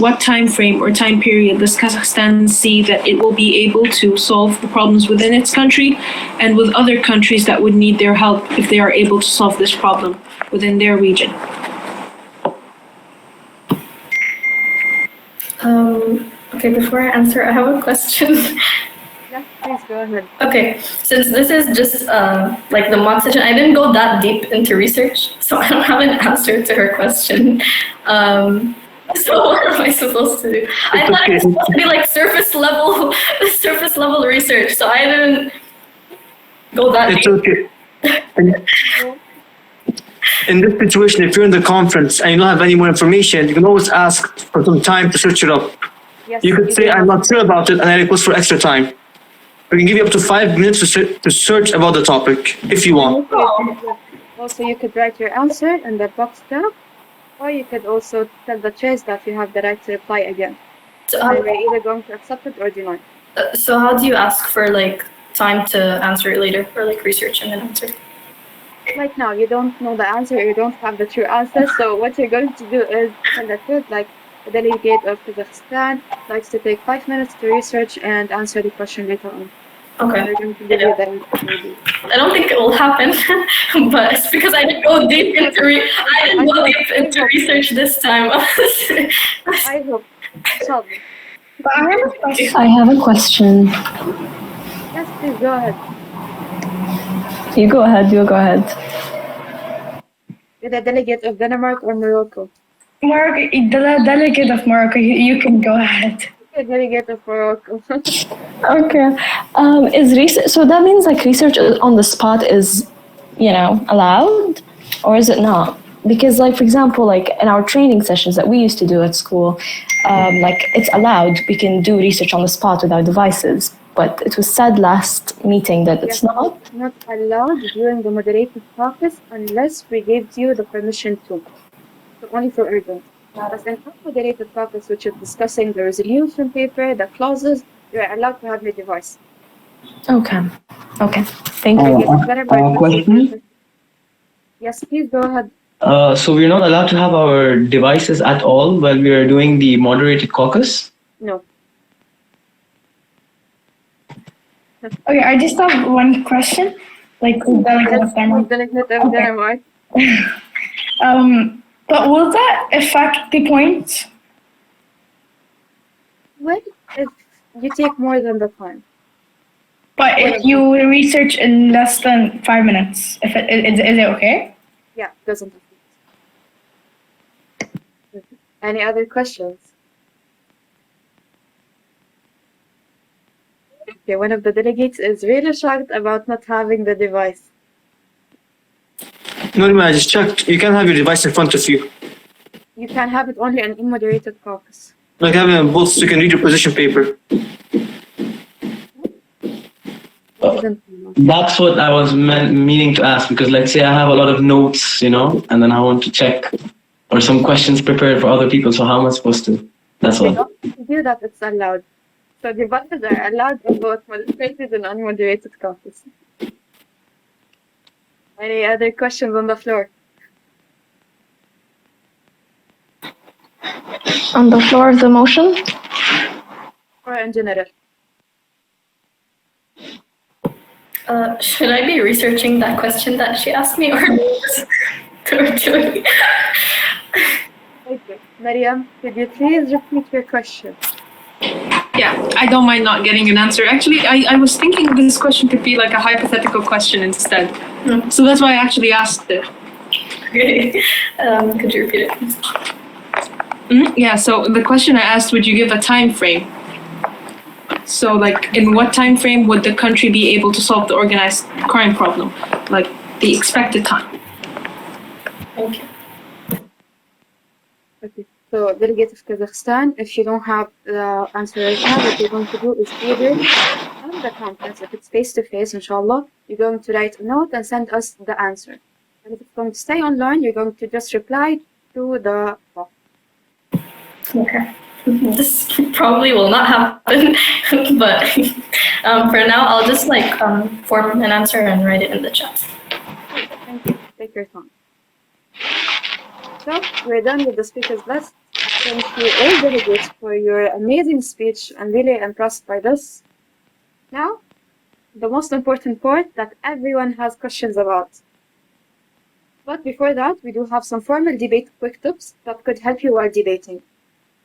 what time frame or time period does Kazakhstan see that it will be able to solve the problems within its country and with other countries that would need their help if they are able to solve this problem within their region? Okay, before I answer, I have a question. Yeah, please go ahead. Okay, since this is just like the mock session, I didn't go that deep into research, so I don't have an answer to her question. So what am I supposed to do? I thought it was supposed to be like surface level research, so I didn't go that deep. It's okay. In this situation, if you're in the conference and you don't have any more information, you can always ask for some time to search it up. Yes, You could say, I'm not sure about it, and I request for extra time. We can give you up to 5 minutes to search about the topic, if you want. Also, you could write your answer in the box down, or you could also tell the chairs that you have the right to reply again. So we're either going to accept it or deny. So how do you ask for like time to answer it later, or like research and then answer? Right now, you don't know the answer, you don't have the true answer, so what you're going to do is tell the truth, like the delegate of Kazakhstan likes to take 5 minutes to research and answer the question later on. Okay. We're going to give you the answer, maybe. I don't think it will happen, but it's because I didn't go deep into research this time. I hope. So, But I have a question. I have a question. Yes, please go ahead. You go ahead. With the delegate of Denmark or Morocco? Morocco, the delegate of Morocco, you can go ahead. The delegate of Morocco. Okay. Is research, so that means like research on the spot is, allowed, or is it not? Because like, for example, like in our training sessions that we used to do at school, like it's allowed. We can do research on the spot with our devices. but it was said last meeting that it's not. It's not allowed during the moderated caucus unless we give you the permission to. So only for urgent. But in unmoderated caucus, which is discussing the resolution paper, the clauses, you're allowed to have your device. Okay. Thank you. Question? Yes, please go ahead. So we're not allowed to have our devices at all while we are doing the moderated caucus? No. Okay, I just have one question. Like, delegate of Denmark. But will that affect the points? Well, if you take more than the time. But if you research in less than 5 minutes, is it okay? Yeah, doesn't affect. Any other questions? Okay, one of the delegates is really shocked about not having the device. No, I just checked. You can have your device in front of you. You can have it only in unmoderated caucus. Like having them both so you can read your position paper. That's what I was meaning to ask, because let's say I have a lot of notes, and then I want to check, or some questions prepared for other people, so how am I supposed to? That's all. To do that, it's allowed. So devices are allowed in both moderated and unmoderated caucus. Any other questions on the floor? On the floor of the motion? Or in general? Should I be researching that question that she asked me, or just doing? Okay. Mariam, could you please repeat your question? Yeah, I don't mind not getting an answer. Actually, I was thinking this question could be like a hypothetical question instead. So that's why I actually asked it. Okay. Could you repeat it, please? Yeah, so the question I asked, would you give a time frame? So like, in what time frame would the country be able to solve the organized crime problem? Like, the expected time. Thank you. Okay. So, delegate of Kazakhstan, if you don't have the answer right now, what you're going to do is either on the conference, if it's face-to-face, inshallah, you're going to write a note and send us the answer. And if it's going to stay online, you're going to just reply to the box. Okay. This probably will not happen, but for now, I'll just form an answer and write it in the chat. Thank you. Take your time. So, we're done with the speakers list. Thank you all delegates for your amazing speech. I'm really impressed by this. Now, the most important part that everyone has questions about. But before that, we do have some formal debate quick tips that could help you while debating.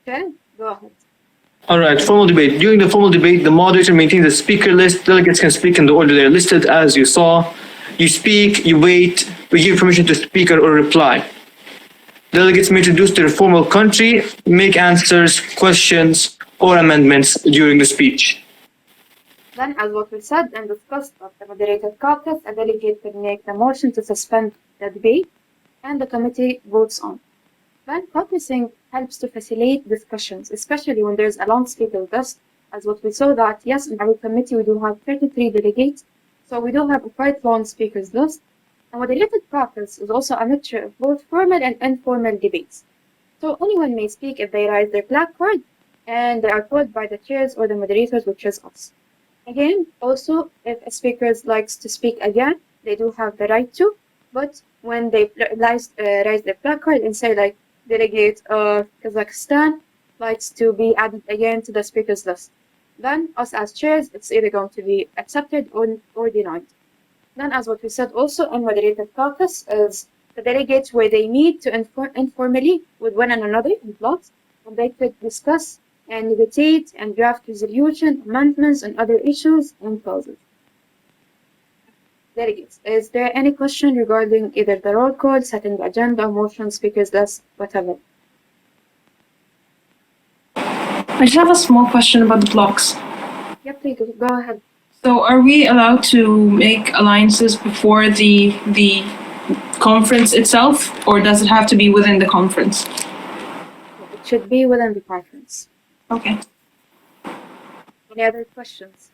Okay, go ahead. All right, formal debate. During the formal debate, the moderator maintains a speaker list. Delegates can speak in the order they're listed, as you saw. You speak, you wait, we give permission to speaker or reply. Delegates may introduce their formal country, make answers, questions, or amendments during the speech. Then, as what we said and discussed at the moderated caucus, a delegate can make the motion to suspend the debate, and the committee votes on. Then, caucusing helps to facilitate discussions, especially when there's a long speaker list, as what we saw that, yes, in our committee we do have 33 delegates, so we do have a quite long speakers list. And moderated caucus is also a mixture of both formal and informal debates. So anyone may speak if they raise their black card, and they are called by the chairs or the moderators, which is us. Again, also, if a speaker likes to speak again, they do have the right to, but when they raise their black card and say like, delegate of Kazakhstan likes to be added again to the speakers list, then us as chairs, it's either going to be accepted or denied. Then, as what we said also in moderated caucus, is the delegates where they meet to informally with one another in blocks, and they could discuss and negotiate and draft resolution, amendments, and other issues and clauses. Delegates, is there any question regarding either the roll call, setting the agenda, motion, speakers list, whatever? I just have a small question about the blocks. Yeah, please go ahead. So are we allowed to make alliances before the conference itself, or does it have to be within the conference? It should be within the conference. Okay. Any other questions?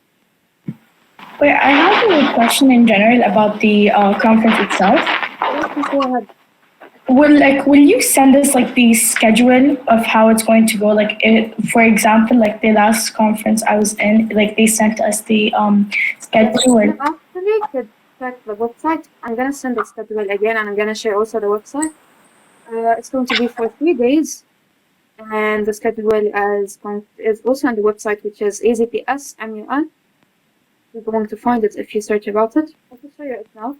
Wait, I have a question in general about the conference itself. Go ahead. Will you send us like the schedule of how it's going to go? Like, for example, like the last conference I was in, like they sent us the schedule. You actually could check the website. I'm gonna send the schedule again, and I'm gonna share also the website. It's going to be for 3 days, and the schedule is also on the website, which is AZPS MUN. You're going to find it if you search about it. I can show you it now.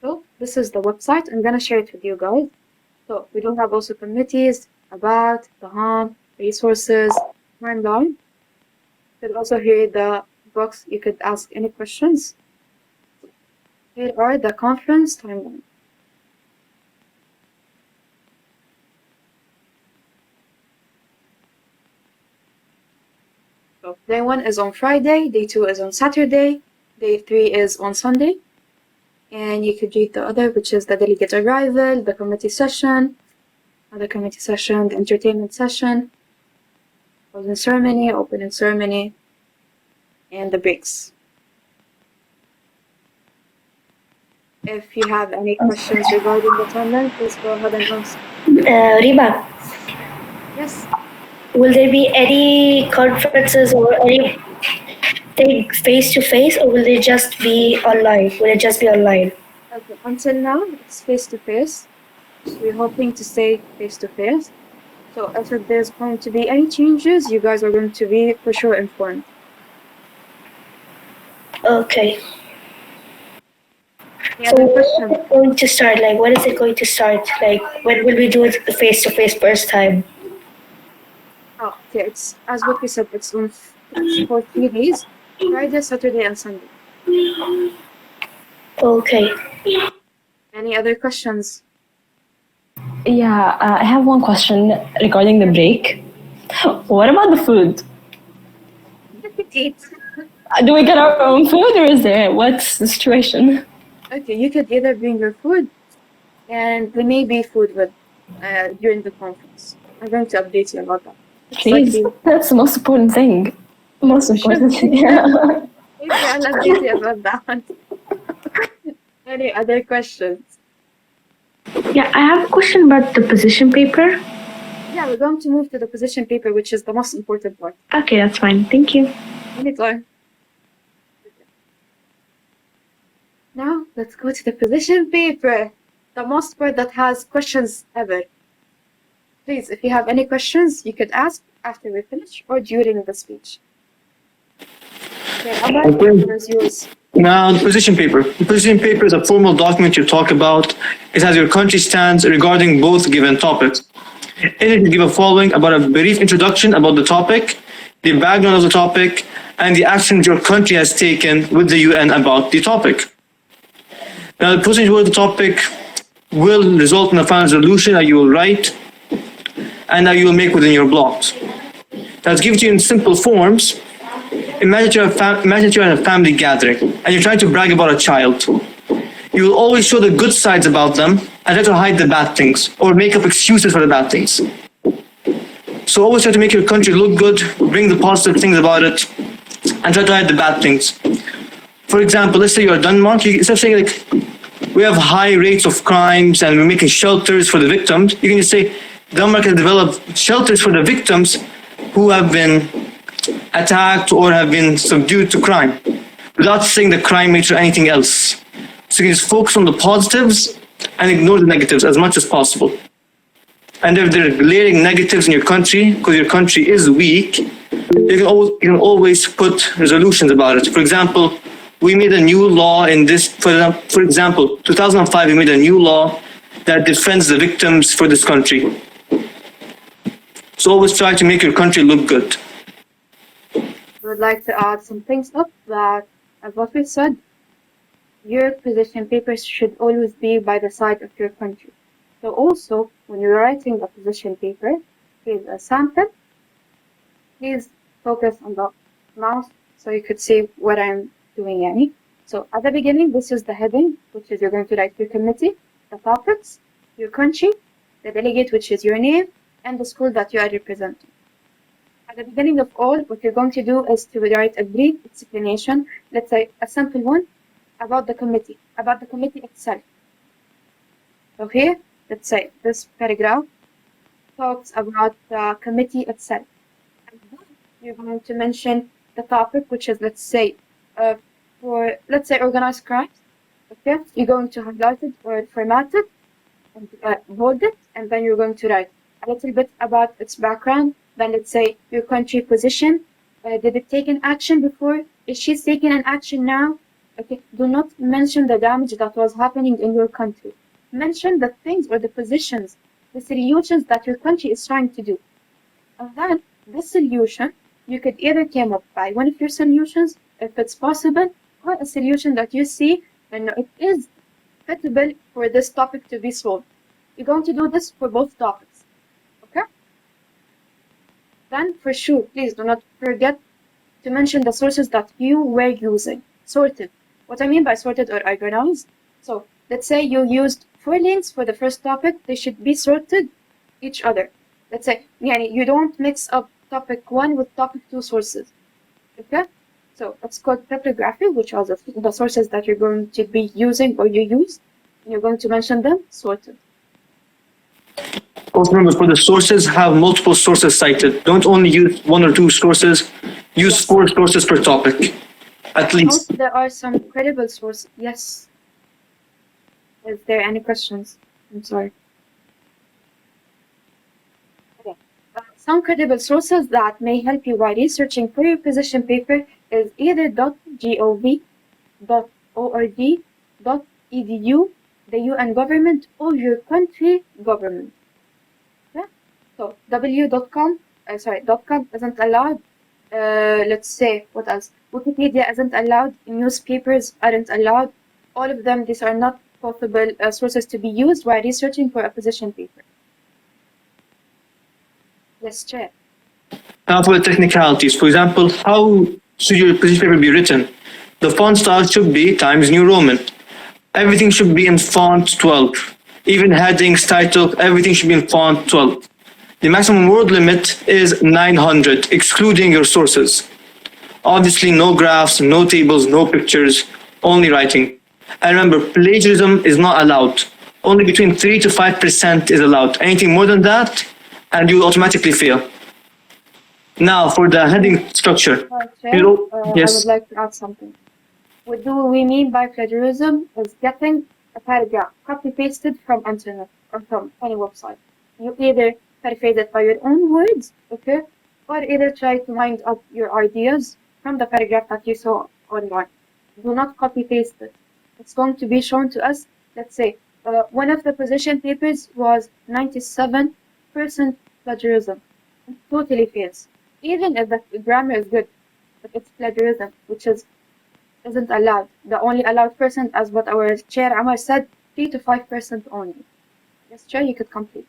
So this is the website. I'm gonna share it with you guys. So we do have also committees, about, the harm, resources, timeline. You could also hear the box. You could ask any questions. Here are the conference timeline. So day 1 is on Friday, day 2 is on Saturday, day 3 is on Sunday. And you could read the other, which is the delegate arrival, the committee session, the entertainment session, closing ceremony, opening ceremony, and the breaks. If you have any questions regarding the timeline, please go ahead and ask. Rima, Yes. will there be any conferences or anything face to face, or will they just be online? Will it just be online? Okay. Until now, it's face to face. We're hoping to stay face to face. So if there's going to be any changes, you guys are going to be for sure informed. Okay. So when is it going to start? Like, when is it going to start? Like, when will we do it the face to face first time? Oh, okay. It's as what we said. It's for 3 days: Friday, Saturday, and Sunday. Okay. Any other questions? Yeah, I have one question regarding the break. What about the food? Eat. Do we get our own food, or is there what's the situation? Okay, you could either bring your food, and there may be food with during the conference. I'm going to update you about that. Please, that's the most important thing. Most important thing. Yeah. Maybe I'll update you about that. Any other questions? Yeah, I have a question about the position paper. Yeah, we're going to move to the position paper, which is the most important part. Okay, that's fine. Thank you. Anytime. Now, let's go to the position paper, the most part that has questions ever. Please, if you have any questions, you could ask after we finish or during the speech. Okay, Amar, the floor is yours. Now, the position paper. The position paper is a formal document you talk about. It has your country stands regarding both given topics. In it, you give a following about a brief introduction about the topic, the background of the topic, and the actions your country has taken with the UN about the topic. Now, the procedure of the topic will result in a final resolution that you will write and that you will make within your blocks. That's given to you in simple forms. Imagine you're in a family gathering and you're trying to brag about a child. You will always show the good sides about them and try to hide the bad things or make up excuses for the bad things. So always try to make your country look good, bring the positive things about it, and try to hide the bad things. For example, let's say you're Denmark, instead of saying like, we have high rates of crimes and we're making shelters for the victims, you can just say, Denmark has developed shelters for the victims who have been attacked or have been subdued to crime, without saying the crime rate or anything else. So you can just focus on the positives and ignore the negatives as much as possible. And if there are glaring negatives in your country, because your country is weak, you can always put resolutions about it. For example, we made a new law in this, for example, 2005, we made a new law that defends the victims for this country. So always try to make your country look good. I would like to add some things up that, as what we said, your position papers should always be by the side of your country. So also, when you're writing a position paper, here's a sample. Please focus on the mouse so you could see what I'm doing, Yani. So at the beginning, this is the heading, which is you're going to write your committee, the topics, your country, the delegate, which is your name, and the school that you are representing. At the beginning of all, what you're going to do is to write a brief explanation, let's say a simple one, about the committee itself. So here, let's say this paragraph talks about the committee itself. And then you're going to mention the topic, which is, let's say organized crimes. Okay, you're going to highlight it or format it and bold it, and then you're going to write a little bit about its background. Then let's say your country position. Did it take an action before? Is she taking an action now? Okay, do not mention the damage that was happening in your country. Mention the things or the positions, the solutions that your country is trying to do. And then this solution, you could either come up by one of your solutions, if it's possible, or a solution that you see and it is fitable for this topic to be solved. You're going to do this for both topics. Okay? Then for sure, please do not forget to mention the sources that you were using. Sorted. What I mean by sorted or organized. So let's say you used 4 links for the first topic, they should be sorted each other. Let's say you don't mix up topic 1 with topic 2 sources. Okay? So it's called bibliography, which are the sources that you're going to be using or you use. You're going to mention them sorted. Also remember, for the sources, have multiple sources cited. Don't only use 1 or 2 sources. Use 4 sources per topic, at least. There are some credible sources. Yes. Is there any questions? I'm sorry. Okay. Some credible sources that may help you while researching for your position paper is either .gov, .org, .edu, the UN government, or your country government. Yeah? So .com isn't allowed. Let's say, what else? Wikipedia isn't allowed. Newspapers aren't allowed. All of them, these are not possible sources to be used while researching for a position paper. Yes, Chair. Now for the technicalities. For example, how should your position paper be written? The font style should be Times New Roman. Everything should be in font 12. Even headings, title, everything should be in font 12. The maximum word limit is 900, excluding your sources. Obviously, no graphs, no tables, no pictures, only writing. And remember, plagiarism is not allowed. Only between 3 to 5% is allowed. Anything more than that, and you will automatically fail. Now, for the heading structure. Yes. I would like to add something. What do we mean by plagiarism is getting a paragraph copy-pasted from internet or from any website. You either paraphrase it by your own words, okay, or either try to wind up your ideas from the paragraph that you saw online. Do not copy-paste it. It's going to be shown to us. Let's say one of the position papers was 97% plagiarism. It totally fails. Even if the grammar is good, but it's plagiarism, which isn't allowed. The only allowed percent, as what our chair Amar said, 3 to 5% only. Yes, Chair, you could complete.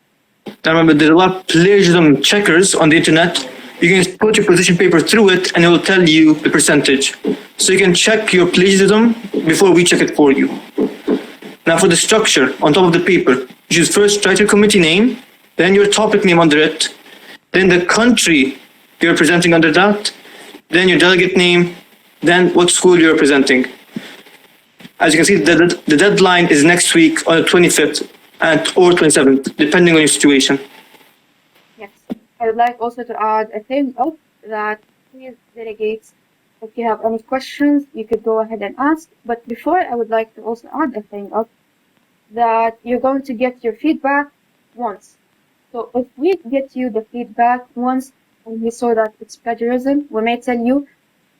Now remember, there's a lot of plagiarism checkers on the internet. You can just put your position paper through it and it will tell you the percentage. So you can check your plagiarism before we check it for you. Now for the structure on top of the paper, you should first write your committee name, then your topic name under it, then the country you're representing under that, then your delegate name, then what school you're representing. As you can see, the deadline is next week on the 25th or 27th, depending on your situation. Yes. I would like also to add a thing up that please delegates, if you have any questions, you could go ahead and ask. But before, I would like to also add a thing up that you're going to get your feedback once. So if we get you the feedback once and we saw that it's plagiarism, we may tell you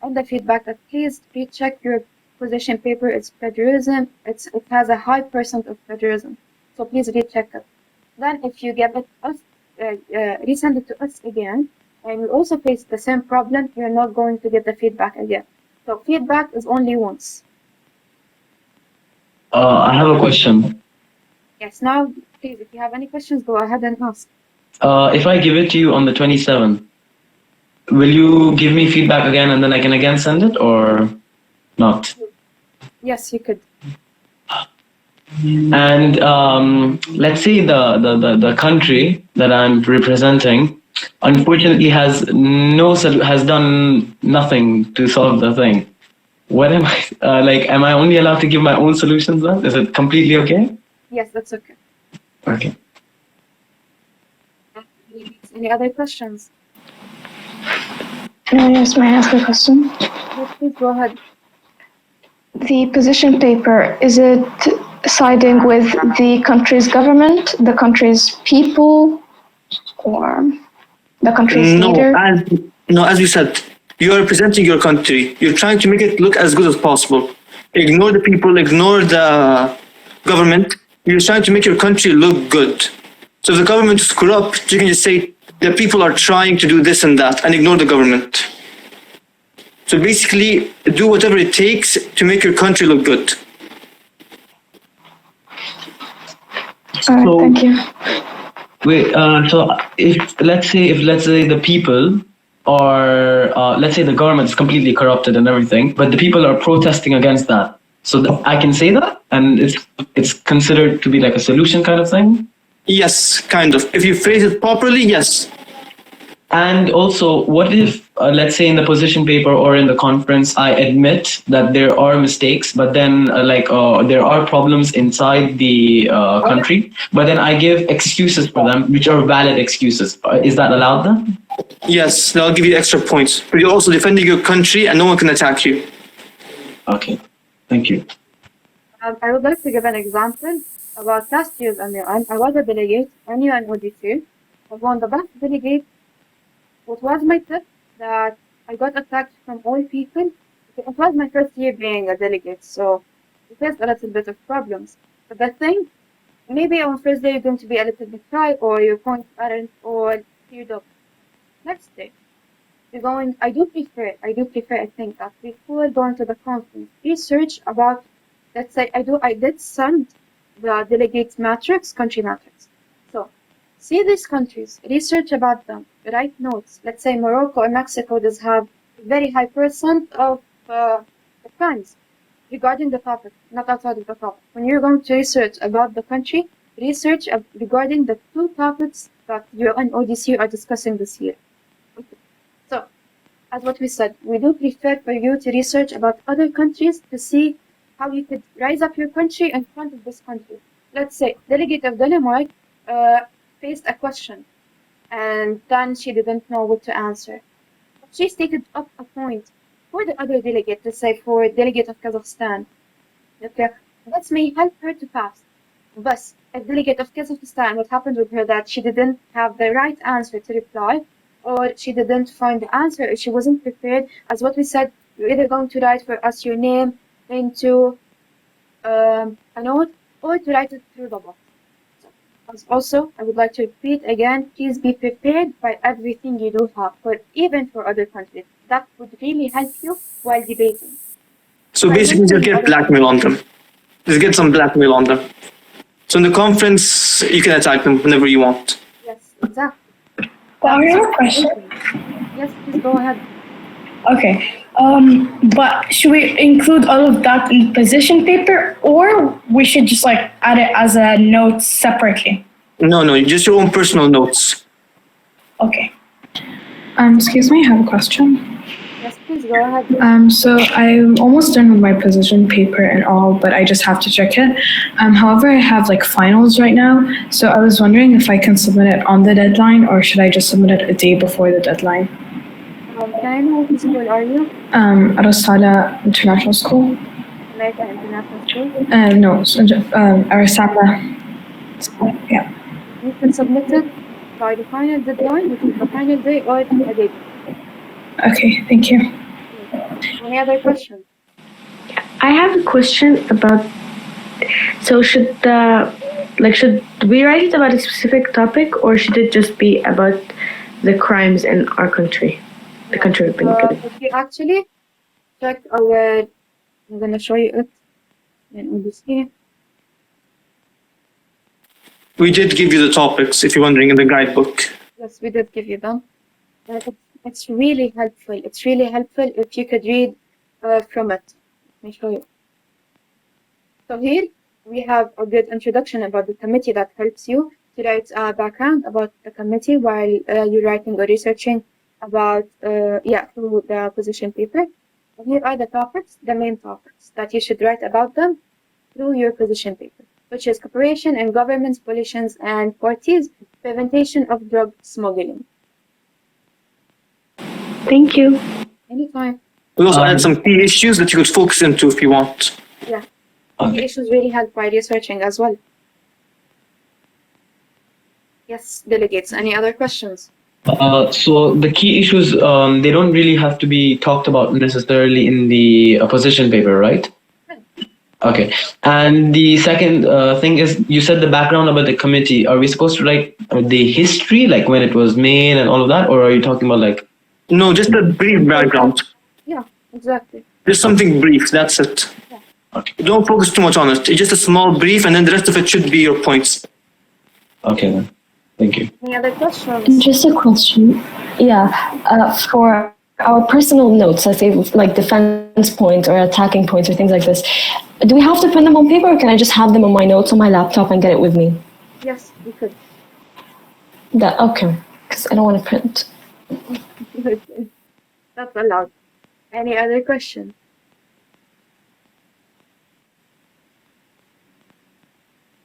on the feedback that please recheck your position paper, it's plagiarism, it has a high % of plagiarism. So please recheck it. Then if you give it us, resend it to us again, and you also face the same problem, you're not going to get the feedback again. So feedback is only once. I have a question. Yes, now please, if you have any questions, go ahead and ask. If I give it to you on the 27th, will you give me feedback again and then I can again send it or not? Yes, you could. And let's say the country that I'm representing unfortunately has done nothing to solve the thing. What am I am I only allowed to give my own solutions then? Is it completely okay? Yes, that's okay. Okay. Any other questions? Yes, may I ask a question? Yes, please go ahead. The position paper, is it siding with the country's government, the country's people, or the country's leader? As you said, you are representing your country. You're trying to make it look as good as possible. Ignore the people, ignore the government. You're trying to make your country look good. So if the government is corrupt, you can just say the people are trying to do this and that and ignore the government. So basically, do whatever it takes to make your country look good. All right, thank you. Wait, so if let's say the people or let's say the government is completely corrupted and everything, but the people are protesting against that. So I can say that, and it's considered to be like a solution kind of thing. Yes, kind of. If you phrase it properly, yes. And also, what if, let's say in the position paper or in the conference, I admit that there are mistakes, but then there are problems inside the country, but then I give excuses for them, which are valid excuses. Is that allowed then? Yes, they'll give you extra points. But you're also defending your country and no one can attack you. Okay, thank you. I would like to give an example about last year's annual. I was a delegate on UNODC. I won the best delegate. What was my tip? That I got attacked from all people. It was my first year being a delegate, so it faced a little bit of problems. But the thing, maybe on first day you're going to be a little bit shy, or your points aren't all cleared up. Next day, I do prefer, I think, that before going to the conference, research about, let's say, I did send the delegates matrix, country matrix. So, see these countries, research about them, write notes. Let's say Morocco or Mexico does have very high percent of crimes regarding the topic, not outside of the topic. When you're going to research about the country, research regarding the two topics that you and ODC are discussing this year. Okay. So, as what we said, we do prefer for you to research about other countries to see how you could rise up your country in front of this country. Let's say delegate of Denmark faced a question and then she didn't know what to answer. She stated up a point for the other delegate, let's say for delegate of Kazakhstan. Okay, this may help her to pass. But a delegate of Kazakhstan, what happened with her that she didn't have the right answer to reply, or she didn't find the answer, or she wasn't prepared. As what we said, you're either going to write for us your name into a note, or to write it through the box. Also, I would like to repeat again, please be prepared by everything you do have, even for other countries. That would really help you while debating. So basically, just get blackmail on them. Just get some blackmail on them. So in the conference, you can attack them whenever you want. Yes, exactly. I have a question. Yes, please go ahead. Okay. But should we include all of that in the position paper, or we should just add it as a note separately? No, just your own personal notes. Okay. Excuse me, I have a question. Yes, please go ahead. So I'm almost done with my position paper and all, but I just have to check it. However, I have finals right now, so I was wondering if I can submit it on the deadline, or should I just submit it a day before the deadline? Can I know what school are you? Arasala International School. American International School? No, Arasala. Yeah. You can submit it by the final deadline, which is the final day, or a day. Okay, thank you. Any other questions? I have a question about, so should we write it about a specific topic, or should it just be about the crimes in our country? The country we've been given. If you actually check our, I'm going to show you it in ODC. We did give you the topics, if you're wondering, in the guidebook. Yes, we did give you them. It's really helpful. It's really helpful if you could read from it. Let me show you. So here we have a good introduction about the committee that helps you to write a background about the committee while you're writing or researching about through the position paper. And here are the topics, the main topics that you should write about them through your position paper, which is cooperation in governments, policies, and parties, prevention of drug smuggling. Thank you. Anytime. We also add some key issues that you could focus into if you want. Yeah. The issues really help by researching as well. Yes, delegates. Any other questions? So the key issues, they don't really have to be talked about necessarily in the position paper, right? Okay. And the second thing is, you said the background about the committee. Are we supposed to write the history, like when it was made and all of that? Or are you talking about like... No, just a brief background. Yeah, exactly. Just something brief, that's it. Yeah. Okay. Don't focus too much on it. It's just a small brief, and then the rest of it should be your points. Okay then. Thank you. Any other questions? Just a question. Yeah, for our personal notes, let's say like defense points or attacking points or things like this, do we have to print them on paper, or can I just have them on my notes on my laptop and get it with me? Yes, you could. Okay, because I don't want to print. That's allowed. Any other questions?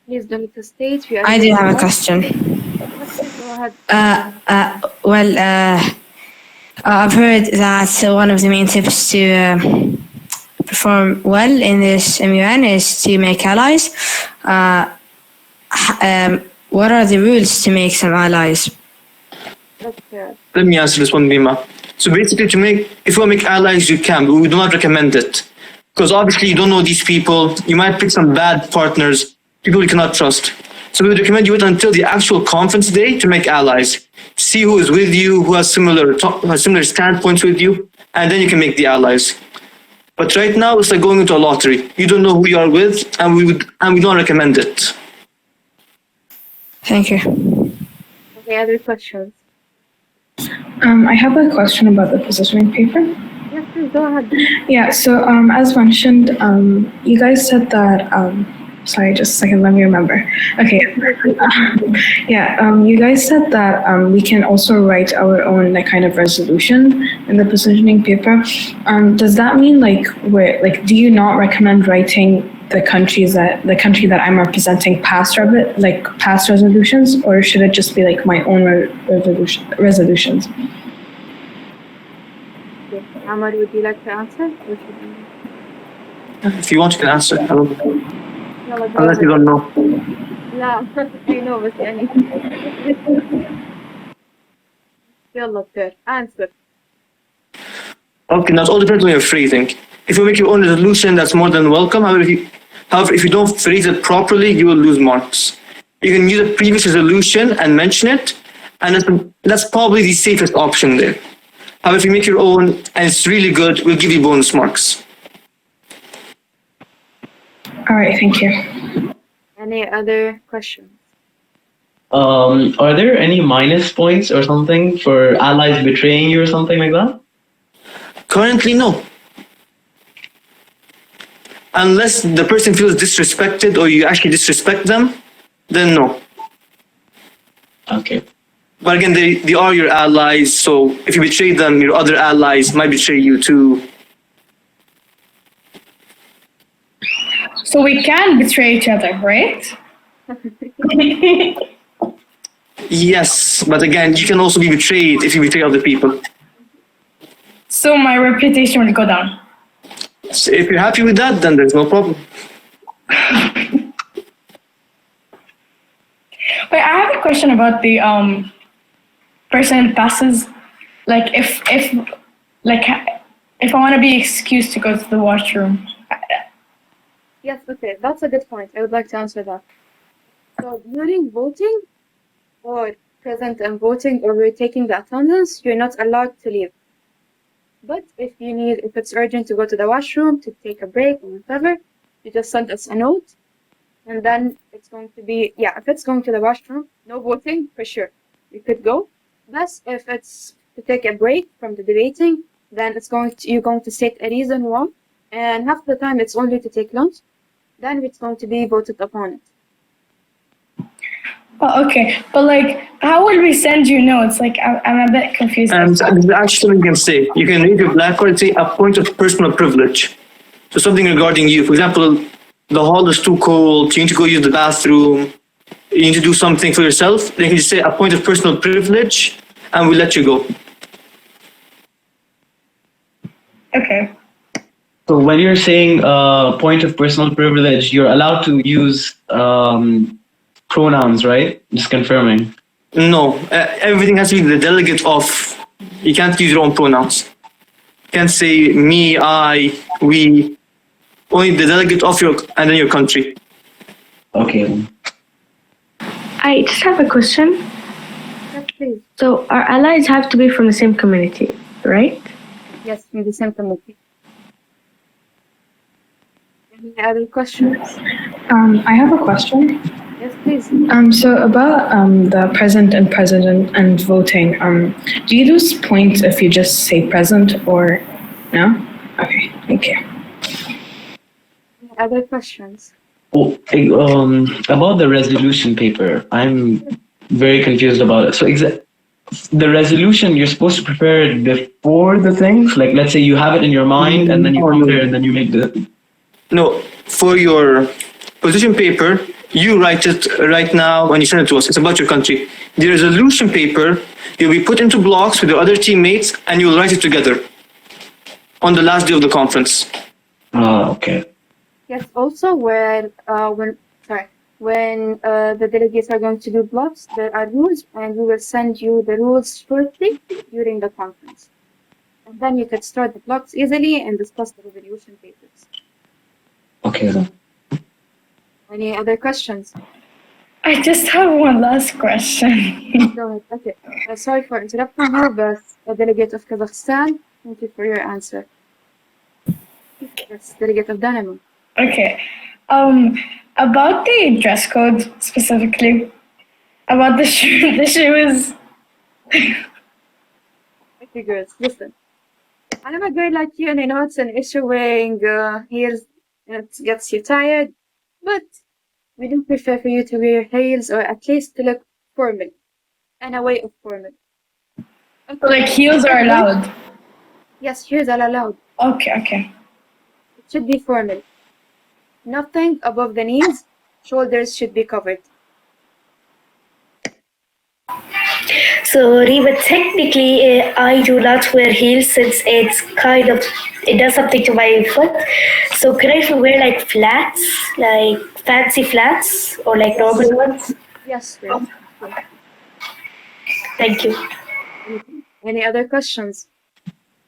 Please don't state. I do have a question. Go ahead. I've heard that one of the main tips to perform well in this MUN is to make allies. What are the rules to make some allies? Let me answer this one, Bima. So basically, if you want to make allies, you can, but we do not recommend it. Because obviously you don't know these people. You might pick some bad partners, people you cannot trust. So we would recommend you wait until the actual conference day to make allies. See who is with you, who has similar standpoints with you, and then you can make the allies. But right now, it's like going into a lottery. You don't know who you are with, and we don't recommend it. Thank you. Any other questions? I have a question about the positioning paper. Yes, please go ahead. Yeah, so as mentioned, you guys said that, sorry, just a second, let me remember. Okay, you guys said that we can also write our own kind of resolution in the positioning paper. Does that mean do you not recommend writing the country that I'm representing past resolutions, or should it just be my own resolutions? Okay. Amar, would you like to answer? If you want, you can answer. I don't know. Unless you don't know. لا I know بس يعني يلا دكتور answer. Okay, now it all depends on your phrasing. If you make your own resolution, that's more than welcome. However, if you don't phrase it properly, you will lose marks. You can use a previous resolution and mention it, and that's probably the safest option there. However, if you make your own and it's really good, we'll give you bonus marks. All right, thank you. Any other questions? Are there any minus points or something for allies betraying you or something like that? Currently, no. Unless the person feels disrespected or you actually disrespect them, then no. Okay. But again, they are your allies, so if you betray them, your other allies might betray you too. So we can betray each other, right? Yes, but again, you can also be betrayed if you betray other people. So my reputation will go down. So if you're happy with that, then there's no problem. Wait, I have a question about the person passes. If I want to be excused to go to the washroom. Yes, okay, that's a good point. I would like to answer that. So during voting or present and voting or we're taking the attendance, you're not allowed to leave. But if it's urgent to go to the washroom, to take a break or whatever, you just send us a note And then it's going to be, yeah, if it's going to the washroom, no voting for sure. You could go. But if it's to take a break from the debating, then you're going to state a reason why. And half the time it's only to take lunch. Then it's going to be voted upon it. Oh, okay, but like, how would we send you notes? Like, I'm a bit confused. And actually, you can say, you can read your black card and say a point of personal privilege. So something regarding you. For example, the hall is too cold, you need to go use the bathroom, you need to do something for yourself. Then you can just say a point of personal privilege and we'll let you go. Okay. So when you're saying point of personal privilege, you're allowed to use pronouns, right? Just confirming. No, everything has to be the delegate of. You can't use your own pronouns. You can't say me, I, we. Only the delegate of your and then your country. Okay. I just have a question. Yes, please. So our allies have to be from the same community, right? Yes, from the same committee. Any other questions? I have a question. Yes, please. So about the present and voting, do you lose points if you just say present or no? Okay, thank you. Any other questions? Oh, about the resolution paper, I'm very confused about it. So the resolution, you're supposed to prepare it before the things? Like, let's say you have it in your mind and then you come there and then you make the... No, for your position paper, you write it right now when you send it to us. It's about your country. The resolution paper, you'll be put into blocks with your other teammates and you'll write it together on the last day of the conference. Okay. Yes, also when the delegates are going to do blocks, there are rules, and we will send you the rules shortly during the conference. And then you can start the blocks easily and discuss the resolution papers. Okay. Any other questions? I just have one last question. Go ahead. Okay. Sorry for interrupting you, but a delegate of Kazakhstan, thank you for your answer. Yes, delegate of Denmark. Okay. About the dress code specifically, about the shoes. Okay, girls, listen. I'm a girl like you, and I know it's an issue wearing heels, and it gets you tired, but we do prefer for you to wear heels or at least to look formal and a way of formal. Okay. Like heels are allowed? Yes, heels are allowed. Okay. It should be formal. Nothing above the knees. Shoulders should be covered. So, Reba, technically, I do not wear heels since it does something to my foot. So, can I wear like flats, like fancy flats, or like normal ones? Yes, yes. Thank you. Any other questions?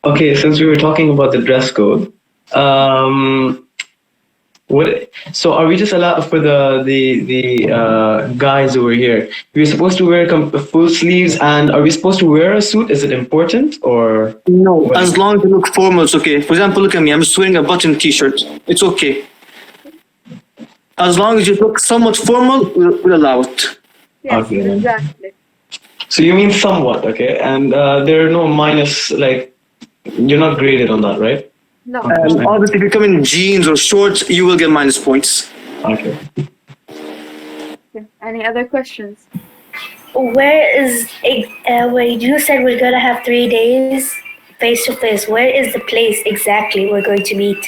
Okay, since we were talking about the dress code, so are we just allowed for the guys over here? We're supposed to wear full sleeves, and are we supposed to wear a suit? Is it important or no? As long as you look formal, it's okay. For example, look at me. I'm just wearing a button T-shirt. It's okay. As long as you look somewhat formal, we'll allow it. Yes, okay. Exactly. So you mean somewhat, okay? And there are no minus, like, you're not graded on that, right? No. Obviously, if you come in jeans or shorts, you will get minus points. Okay. Any other questions? Where you said we're gonna have 3 days face to face? Where is the place exactly we're going to meet?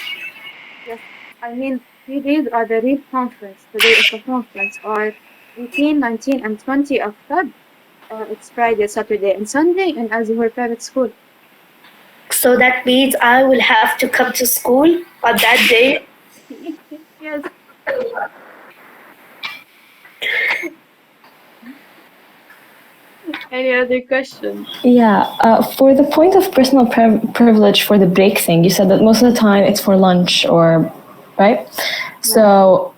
Yes, I mean 3 days are the real conference. The day of the conference are 18, 19, and 20 of Feb. It's Friday, Saturday, and Sunday, and as you were private school. So that means I will have to come to school on that day? Yes. Any other questions? Yeah, for the point of personal privilege for the break thing, you said that most of the time it's for lunch or, right? So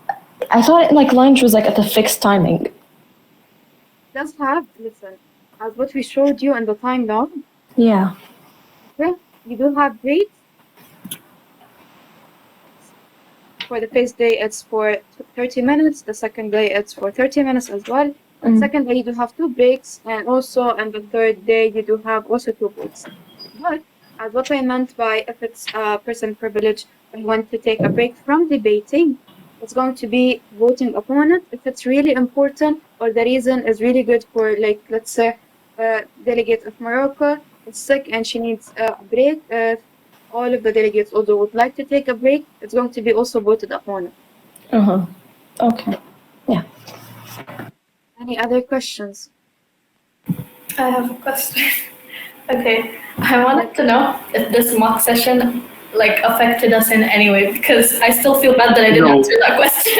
I thought like lunch was like at a fixed timing. Just have, listen, as what we showed you in the time now. Yeah. Okay, you do have breaks. For the first day, it's for 30 minutes. The second day it's for 30 minutes as well. Second day you do have 2 breaks, and also on the third day you do have also 2 breaks. But as what I meant by if it's person privilege and want to take a break from debating, it's going to be voting upon it if it's really important or the reason is really good for, like, let's say delegate of Morocco is sick and she needs a break. If all of the delegates also would like to take a break, it's going to be also voted upon it. Okay. Yeah. Any other questions? I have a question. Okay, I wanted to know if this mock session like affected us in any way, because I still feel bad that I didn't No. answer that question.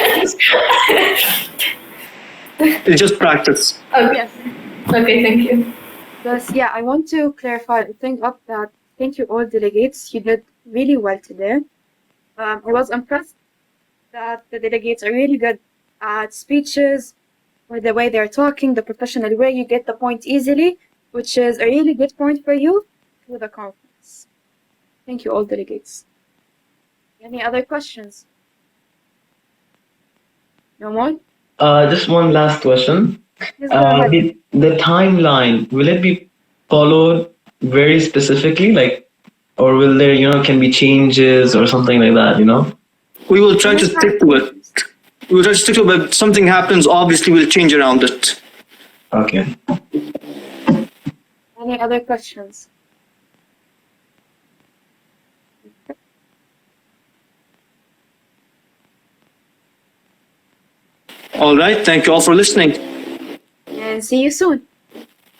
It's just practice. Okay. Okay, thank you. Plus, yeah, I want to clarify a thing up that thank you all delegates. You did really well today. I was impressed that the delegates are really good at speeches, or the way they're talking, the professional way. You get the point easily, which is a really good point for you for the conference. Thank you all delegates. Any other questions? No more? Just one last question. Yes, go ahead. The timeline, will it be followed very specifically, like, or will there, can be changes or something like that, We will try to stick to it. We will try to stick to it, but if something happens, obviously we'll change around it. Okay. Any other questions? All right. Thank you all for listening. And see you soon.